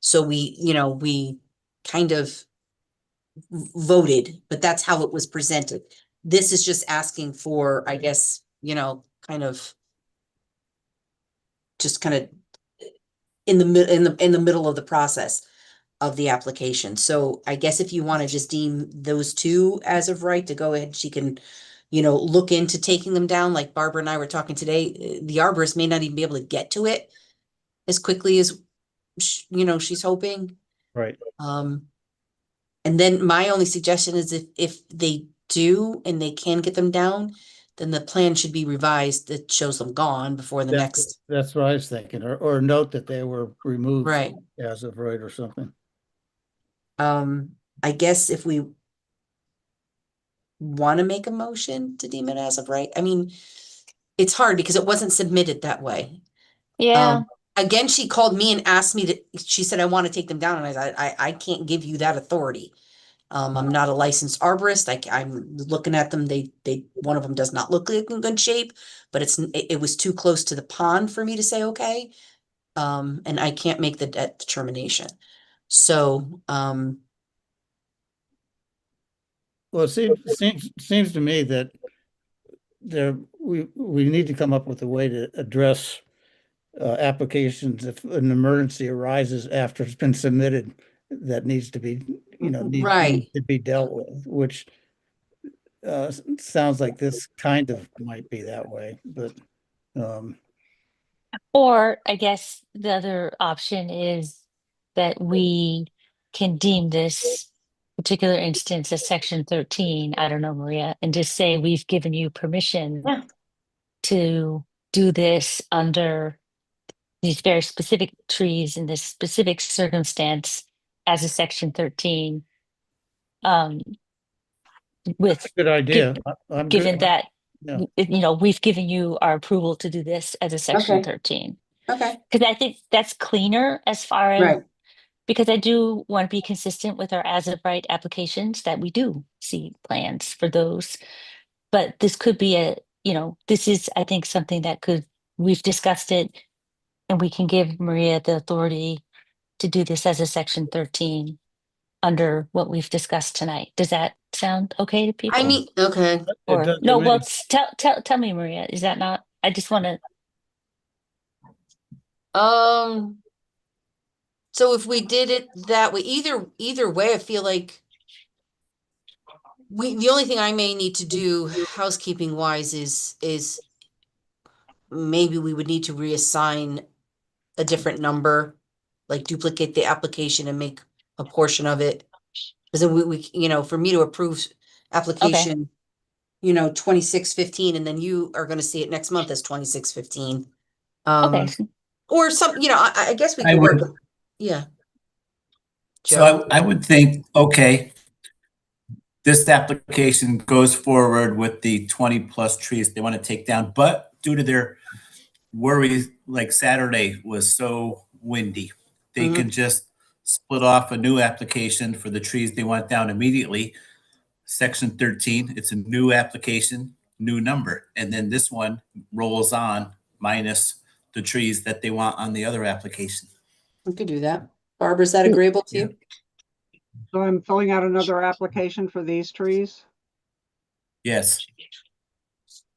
So we kind of voted, but that's how it was presented. This is just asking for, I guess, kind of just kind of in the middle of the process of the application. So I guess if you want to just deem those two as of right to go ahead, she can, look into taking them down. Like Barbara and I were talking today, the arborist may not even be able to get to it as quickly as, she's hoping. Right. And then my only suggestion is if they do and they can get them down, then the plan should be revised that shows them gone before the next. That's what I was thinking, or note that they were removed Right. as of right or something. I guess if we want to make a motion to deem it as of right, I mean, it's hard because it wasn't submitted that way. Yeah. Again, she called me and asked me she said, I want to take them down. And I said, I can't give you that authority. I'm not a licensed arborist. I'm looking at them. One of them does not look like in good shape, but it was too close to the pond for me to say, okay. And I can't make the debt determination. So, Well, it seems to me that we need to come up with a way to address applications if an emergency arises after it's been submitted that needs to be, needs right. to be dealt with, which sounds like this kind of might be that way, but um, Or I guess the other option is that we can deem this particular instance as section 13. I don't know, Maria, and just say we've given you permission Yeah. to do this under these very specific trees in this specific circumstance as a section 13. With good idea. I'm given good. that Yeah. we've given you our approval to do this as a section Okay. 13. Okay. Because I think that's cleaner as far as Right. because I do want to be consistent with our as of right applications that we do see plans for those. But this could be this is, I think, something that we've discussed it and we can give Maria the authority to do this as a section 13 under what we've discussed tonight. Does that sound okay to I people? mean, okay. It Or does to no, well, me. tell me, Maria, is that not, I just want to, So if we did it that way, either way, I feel like the only thing I may need to do housekeeping wise is maybe we would need to reassign a different number, like duplicate the application and make a portion of it. Because then for me to approve application, 2615, and then you are gonna see it next month as 2615. okay. Or some, I guess we I could work, would, yeah. so Joe, I would think, okay, this application goes forward with the 20 plus trees they want to take down, but due to their worries, like Saturday was so windy, they Mhm. can just split off a new application for the trees they want down immediately. Section 13, it's a new application, new number. And then this one rolls on minus the trees that they want on the other application. we could do that. Barbara, is that agreeable to you? So I'm filling out another application for these trees, Yes,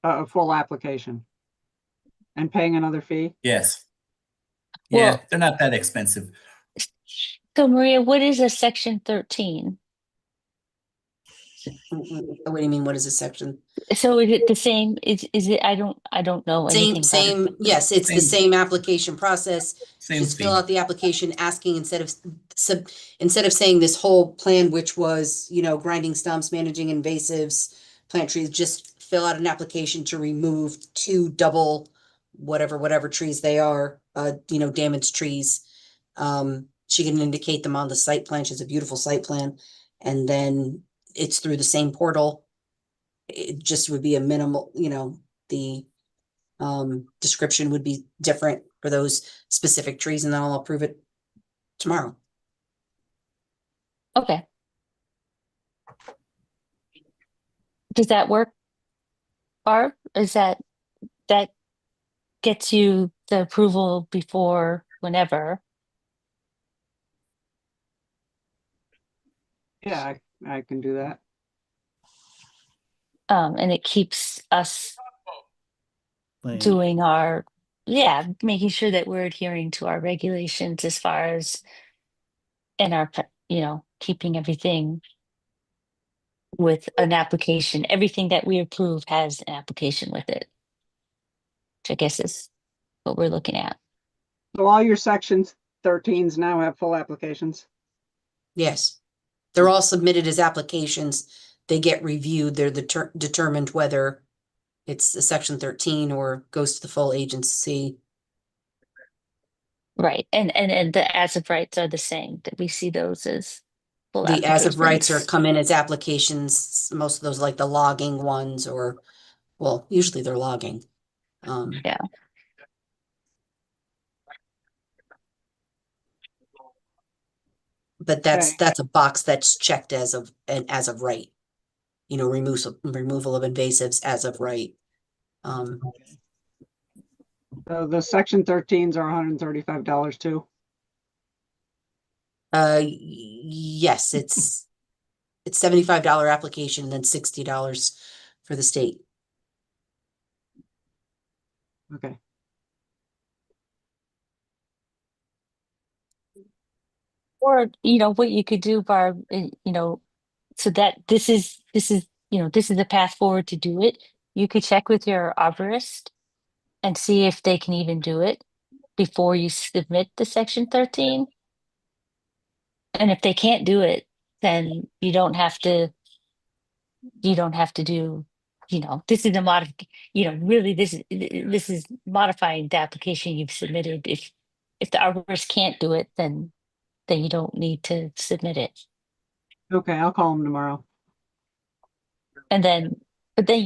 a full application. And paying another fee? yes. Well- Yeah, they're not that expensive. So Maria, what is a section 13? What do you mean, what is this section? So is it the same? Is it, I don't know anything about it. Yes, it's the Same. same application process. Same Just fill fee. out the application asking instead of saying this whole plan, which was, grinding stumps, managing invasives, plant trees, just fill out an application to remove 2 double whatever trees they are, damaged trees. She can indicate them on the site plan. She has a beautiful site plan. And then it's through the same portal. It just would be a minimal, the description would be different for those specific trees, and then I'll approve it tomorrow. Okay. Does that work, Barb? Is that gets you the approval before whenever? Yeah, I can do that. And it keeps us Plan. doing making sure that we're adhering to our regulations as far as and our, keeping everything with an application. Everything that we approve has an application with it, which I guess is what we're looking at. So all your sections 13s now have full applications? Yes, they're all submitted as applications. They get reviewed. They're determined whether it's a section 13 or goes to the full agency. Right. And the as of rights are the same, that we see those as full The as of rights are applications. come in as applications. Most of those, like the logging ones, or, well, usually they're logging. Yeah. But that's Okay. a box that's checked as of right. Removal of invasives as of right. So The section 13s are $135 too. Yes, it's $75 application and then $60 for the state. Okay. Or, what you could do, Barb, so that this is, this is the path forward to do it. You could check with your arborist and see if they can even do it before you submit the section 13. And if they can't do it, then you don't have to do, this is a really this is modifying the application you've submitted. If the arborist can't do it, then you don't need to submit it. Okay, I'll call him tomorrow. And then, but then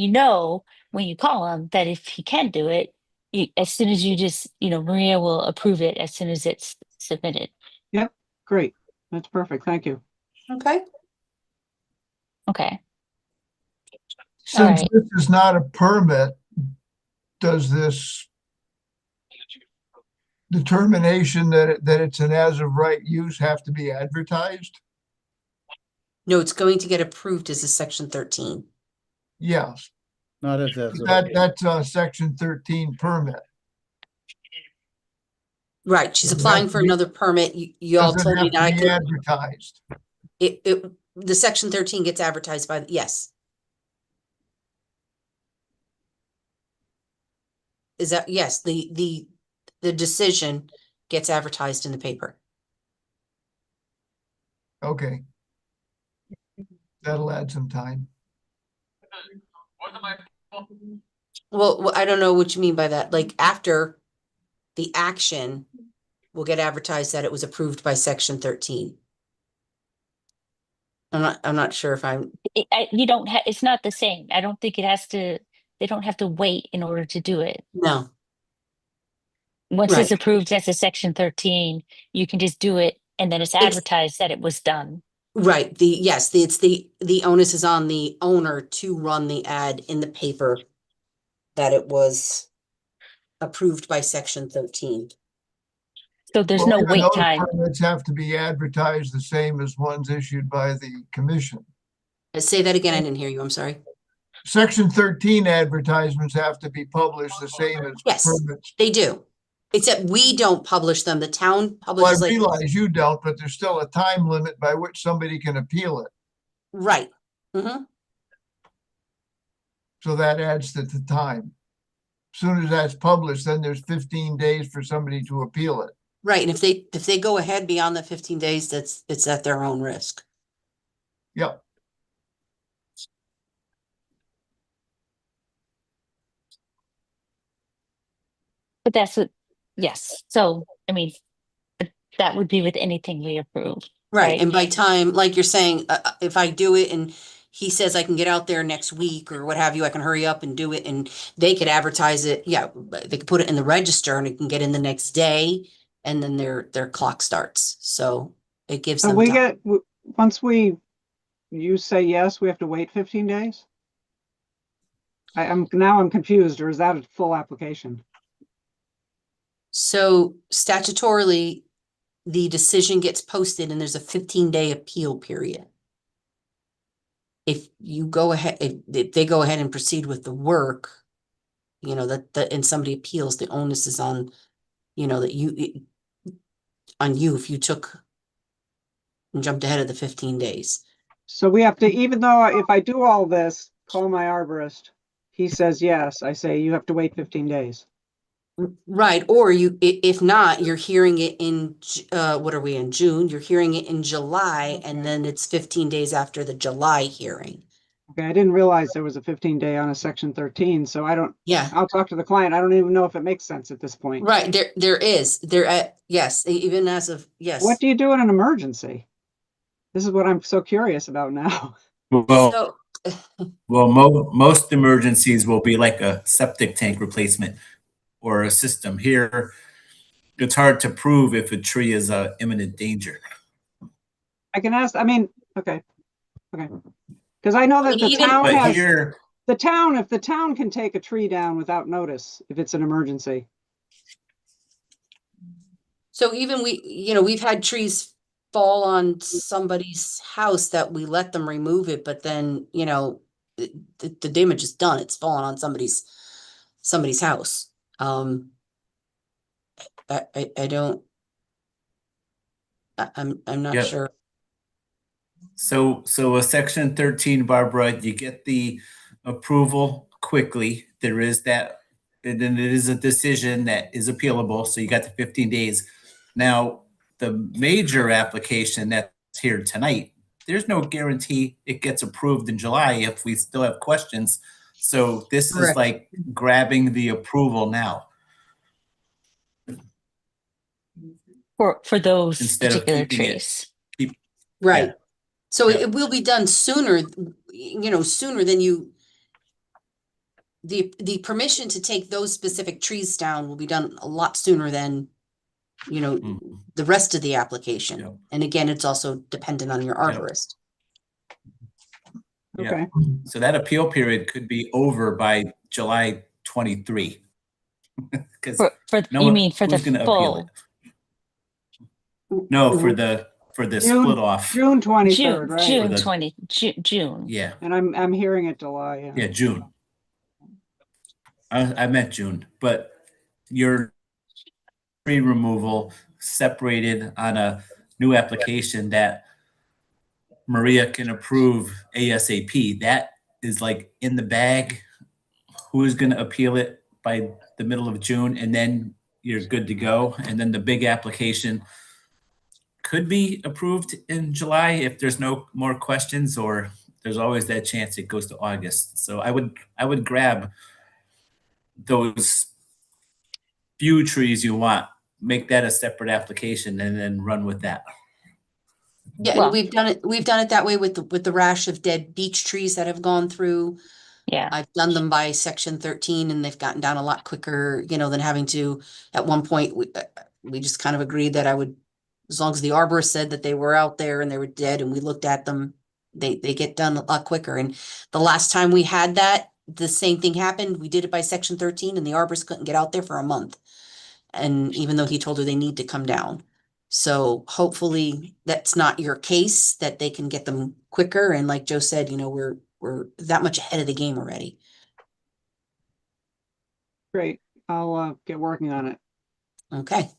when you call him that if he can do it, as soon as you just, Maria will approve it as soon as it's submitted. Yep, great. That's perfect. Thank you. Okay. Okay. Since right. this is not a permit, does this determination that it's an as of right use have to be advertised? No, it's going to get approved as a section 13. Yes, Not as of that's a section 13 permit. Right, she's Does it applying have for to be- another permit. You all Does it told me have that to I be could, advertised? the section 13 gets advertised by, yes. Is that, yes, the decision gets advertised in the paper. Okay. That'll add some time. Well, I don't know what you mean by that. Like after the action will get advertised that it was approved by section 13. I'm not sure if I'm, You don't have, it's not the same. I don't think they don't have to wait in order to do it. no, Once it's Right. approved as a section 13, you can just do it and then it's advertised that it was done. right. It's the onus is on the owner to run the ad in the paper that it was approved by section 13. So there's Well, no even wait those time. permits have to be advertised the same as ones issued by the commission. Say that again. I didn't hear you. I'm sorry. Section 13 advertisements have to be published the same as Yes, permits. they do. Except we don't publish them. The town Well, I publishes like, realize you don't, but there's still a time limit by which somebody can appeal it. right. Mm-hmm. So that adds to the time. Soon as that's published, then there's 15 days for somebody to appeal it. Right. And if they go ahead beyond the 15 days, it's at their own risk. Yep. But that's what, yes. So, I mean, that would be with anything we approve. Right. And by time, like you're saying, if I do it and he says I can get out there next week or what have you, I can hurry up and do it and they could advertise it. Yeah, they could put it in the register and it can get in the next day and then their clock starts. So it gives So them we time. once you say yes, we have to wait 15 days? I'm confused, or is that a full application? So statutorily, the decision gets posted and there's a 15-day appeal period. If you go ahead, if they go ahead and proceed with the work, that and somebody appeals, the onus is on, on you if you took and jumped ahead of the 15 days. So we have to, even though if I do all this, call my arborist, he says yes, I say you have to wait 15 days. Right, or if not, you're hearing it in, what are we in, June? You're hearing it in July, and then it's 15 days after the July hearing. Okay, I didn't realize there was a 15-day on a section 13, so Yeah, I'll talk to the client. I don't even know if it makes sense at this point. right, yes, even as of, yes. What do you do in an emergency? This is what I'm so curious about now. Well, So, most emergencies will be like a septic tank replacement or a system. Here, it's hard to prove if a tree is a imminent danger. I can ask, okay. Because I know that the Even- town But has, here, if the town can take a tree down without notice, if it's an emergency. So even we've had trees fall on somebody's house that we let them remove it, but then, the damage is done. It's fallen on somebody's house. I don't, I'm not Yep. sure. So a section 13, Barbara, you get the approval quickly. There is that, and then it is a decision that is appealable, so you got the 15 days. Now, the major application that's here tonight, there's no guarantee it gets approved in July if we still have questions. So this is Correct. like grabbing the approval now For those instead of particular keeping it. trees. Right. Yeah. So Yeah. it will be done sooner, sooner than the permission to take those specific trees down will be done a lot sooner than, Mm. the rest of the application. Yep. And again, it's also dependent on your Yep. arborist. Yeah. Okay. So that appeal period could be over by July 23. Because You mean for the who's gonna appeal it? full No, for the split off. June 23rd, right? June the- 20, June. Yeah, And I'm hearing it July, yeah, June. I meant June, but your tree removal separated on a new application that Maria can approve ASAP. That is like in the bag. Who is gonna appeal it by the middle of June, and then you're good to go. And then the big application could be approved in July if there's no more questions, or there's always that chance it goes to August. So I would grab those few trees you want, make that a separate application, and then run with that. Yeah, Well- and we've done it that way with the rash of dead beech trees that have gone through. Yeah. I've done them by section 13 and they've gotten down a lot quicker, than having to, at one point, we just kind of agreed that as long as the arborist said that they were out there and they were dead and we looked at them, they get done a lot quicker. And the last time we had that, the same thing happened. We did it by section 13 and the arborist couldn't get out there for a month. And even though he told her they need to come down. So hopefully that's not your case, that they can get them quicker. And like Joe said, we're that much ahead of the game already. Great. I'll get working on it. Okay.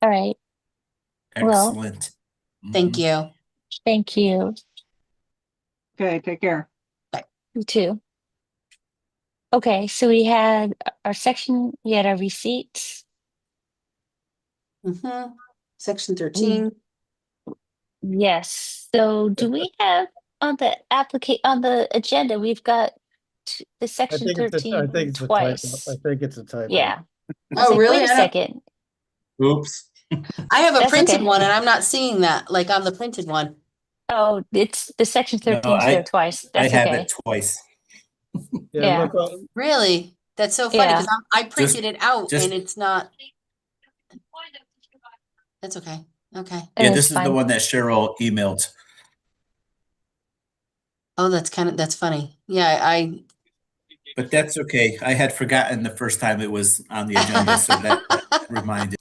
All right. Well- Excellent. Thank Mhm. you. Thank you. Okay, take care. You too. Okay, so we had our section, we had our receipts. Section 13. Yes. So do we have on the agenda, we've got the I section think it's 13 a typo. twice. I think it's a typo. Yeah. I was Oh, like, really? wait a second. Oops. I have a That's printed okay. one and I'm not seeing that, like on the printed one. Oh, it's the section No, 13 is there twice. I That's have okay. it twice. Yeah, Yeah. look, Really? That's so funny Yeah. because I printed it out just- and it's not. That's okay. Okay. Yeah, It's this is the fine. one that Cheryl emailed. Oh, that's funny. Yeah, I But that's okay. I had forgotten the first time it was on the agenda, so that reminded.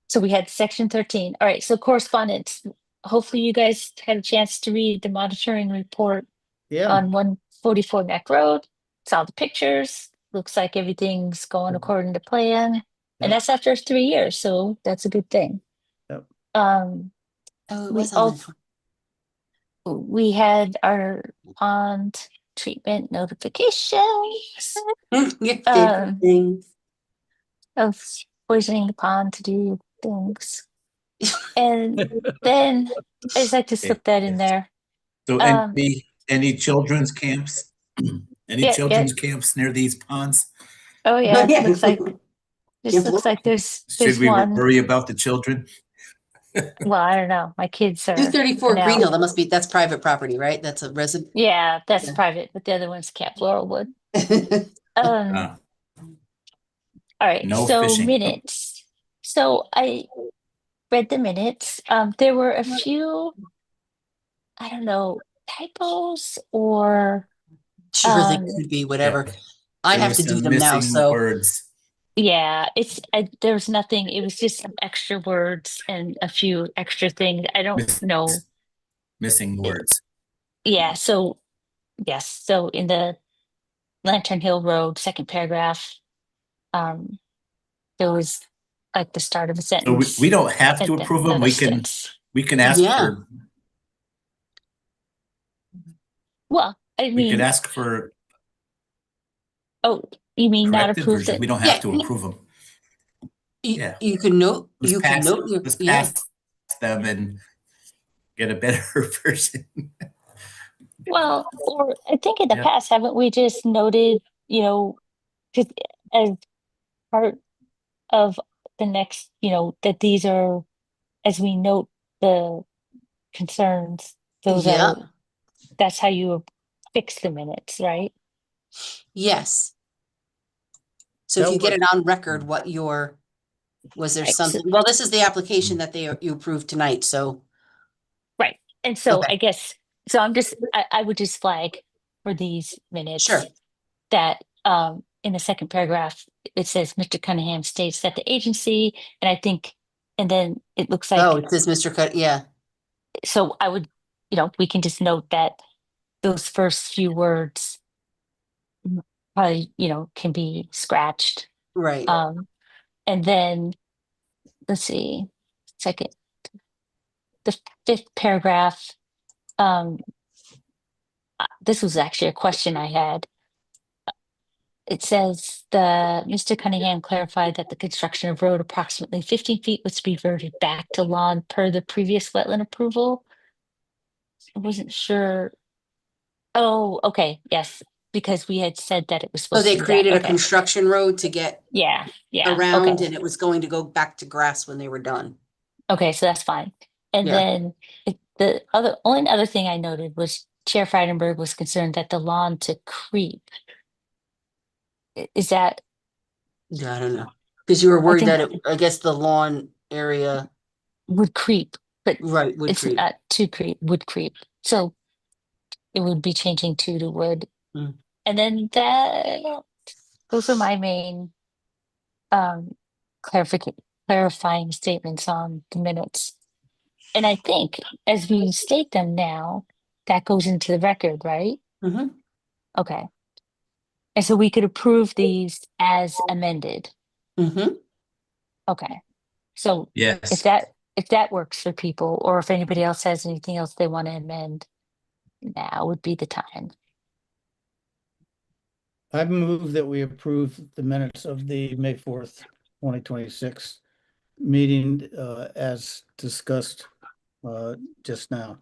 So we had section 13. All right, so correspondence. Hopefully you guys had a chance to read the monitoring report yeah, on 144 Neck Road. Saw the pictures. Looks like everything's going according to plan. Yep. And that's after 3 years, so that's a good thing. Yep. oh, it We was on we had our pond treatment notifications there. Your favorite Um, thing. of poisoning the pond to do things. And then I just like to slip that in there. So Um, any children's camps? Any Yeah, children's camps near these ponds? Oh yeah, Yeah. looks like Yeah, just looks like there's Should we one. worry about the children? Well, I don't know. My kids are 234 now- Green Hill, that's private property, right? That's a resident. Yeah, that's Yeah. private, but the other one's Camp Laurelwood. Uh, All right, no so fishing. minutes. So I read the minutes. There were a few, I don't know, typos or Sure, they Um, could be whatever. I have There's to do some them now, missing so words. Yeah, there was nothing. It was just some extra words and a few extra things. I don't Miss- know. Missing words. Yeah, so yes, so in the Lantern Hill Road, second paragraph, um, there was like the start of a So we sentence don't have to and then approve them. another We can sentence. ask yeah. for, Well, I we could mean, ask for oh, you mean not corrected approve versions. it? We don't have Yeah, to approve them. Yeah. you can note, Let's you can pass, note your, let's yeah, pass them and get a better version. Well, or I think in the Yeah. past, haven't we just noted, just as part of the next, that these are, as we note the concerns, those yeah, are, that's how you fix the minutes, right? yes. So if That you get was, it on record, what your, was there Right. So, something, well, this is the application that you approved tonight, so, right. And so okay, I guess, so I would just flag for these sure. minutes that in the second paragraph, it says Mr. Cunningham states that the agency, and I think, and then it looks Oh, like, it says Mr. Cut, yeah, so I would, we can just note that those first few words probably, can be scratched. right. And then let's see, second, the fifth paragraph, um, this was actually a question I had. It says Mr. Cunningham clarified that the construction of road approximately 15 feet was to be reverted back to lawn per the previous wetland approval. I wasn't sure. Oh, okay, yes, because we had said that it was So supposed they to be that. created a Okay, construction road to get yeah, around okay, and it was going to go back to grass when they were done. okay, so that's fine. And Yeah. then the only other thing I noted was Chair Frydenberg was concerned that the lawn to creep. Is that? Yeah, I don't know. Because you were I worried think that I guess the lawn area, would creep, but right, would it's creep. not to creep, would creep. So it would be changing to would. Mm. And then those are my main um clarifying statements on the minutes. And I think as we state them now, that goes into the record, right? Mhm. Okay. And so we could approve these as amended. Mhm. Okay. So if Yes. that works for people, or if anybody else has anything else they want to amend, now would be the time. I move that we approve the minutes of the May 4th, 2026 meeting as discussed just now.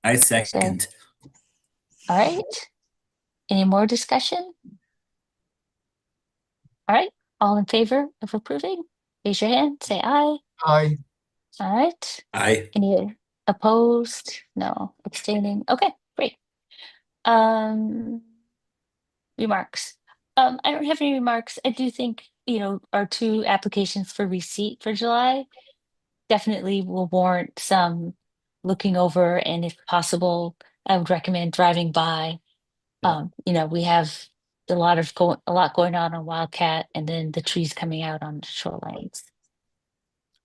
I So, second. all right. Any more discussion? All right. All in favor of approving? Raise your hand, say aye. I, All right. I, Any opposed? No. Abstaining? Okay, great. Um, remarks. I don't have any remarks. I do think, our two applications for receipt for July definitely will warrant some looking over, and if possible, I would recommend driving by. Yeah. We have a lot going on Wildcat, and then the trees coming out on the shorelines.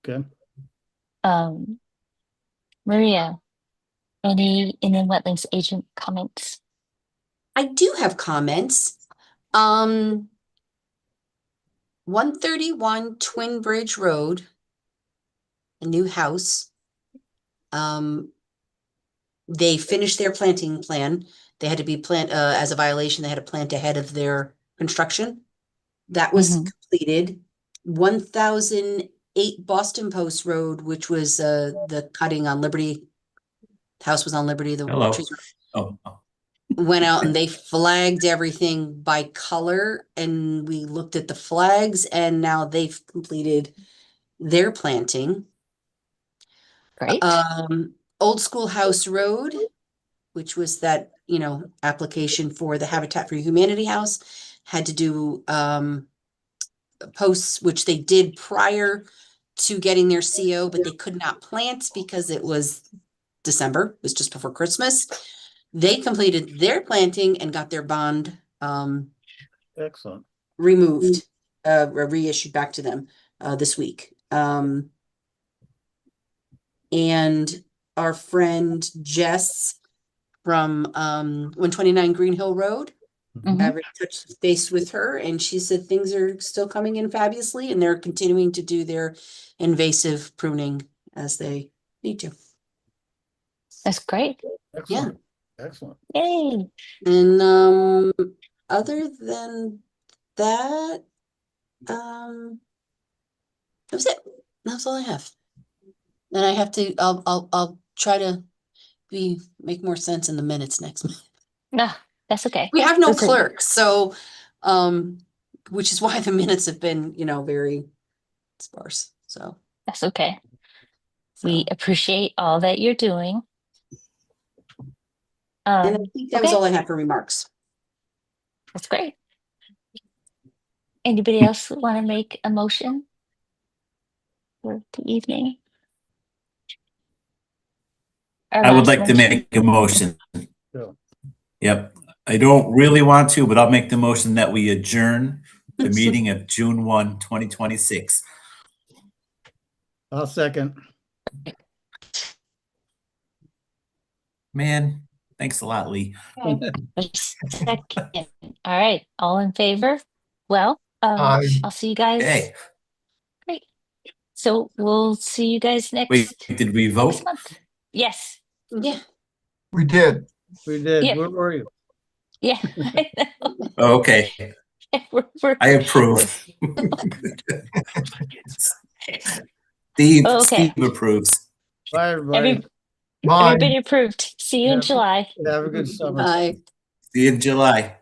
Okay. Maria, any inland wetlands agent comments? I do have comments. 131 Twin Bridge Road, a new house. They finished their planting plan. They had to be as a violation, they had to plant ahead of their construction. That was completed. 1008 Boston Post Road, which was the cutting on Liberty. House was on Liberty, the hello. trees Oh, went out and they flagged everything by color, and we looked at the flags, and now they've completed their planting. Great. Old Schoolhouse Road, which was that, application for the Habitat for Humanity house, had to do posts, which they did prior to getting their CO, but they could not plant because it was December, it was just before Christmas. They completed their planting and got their bond Excellent. removed, or reissued back to them this week. And our friend Jess from 129 Green Hill Road, Mhm. I touched base with her, and she said things are still coming in fabulously, and they're continuing to do their invasive pruning as they need to. That's great. Excellent. Excellent. Yay. And other than that, that was it. That's all I have. And I have to, I'll try to make more sense in the minutes next month. No, that's okay. We have no Listen, clerk, so, which is why the minutes have been, very sparse, so. that's okay. so. We appreciate all that you're doing. And I think that was Okay, all I have for remarks. that's great. Anybody else want to make a motion for the evening? Our I would last like to motion? make a motion. Yeah. Yep. I don't really want to, but I'll make the motion that we adjourn the meeting of June 1, 2026. I'll second. Man, thanks a lot, Lee. Second. All right, all in favor? Well, Aye. I'll see you guys. Hey, Great. So we'll see you guys wait, next did we vote? month. Yes. Yeah. We did. We did. Yeah. Where were you? Yeah. I know. Oh, okay, I approve. Steve, Okay. Steve approves. Bye, everybody. Bye. Everybody approved. See you in Yeah. July. Have a good summer. Bye. See you in July.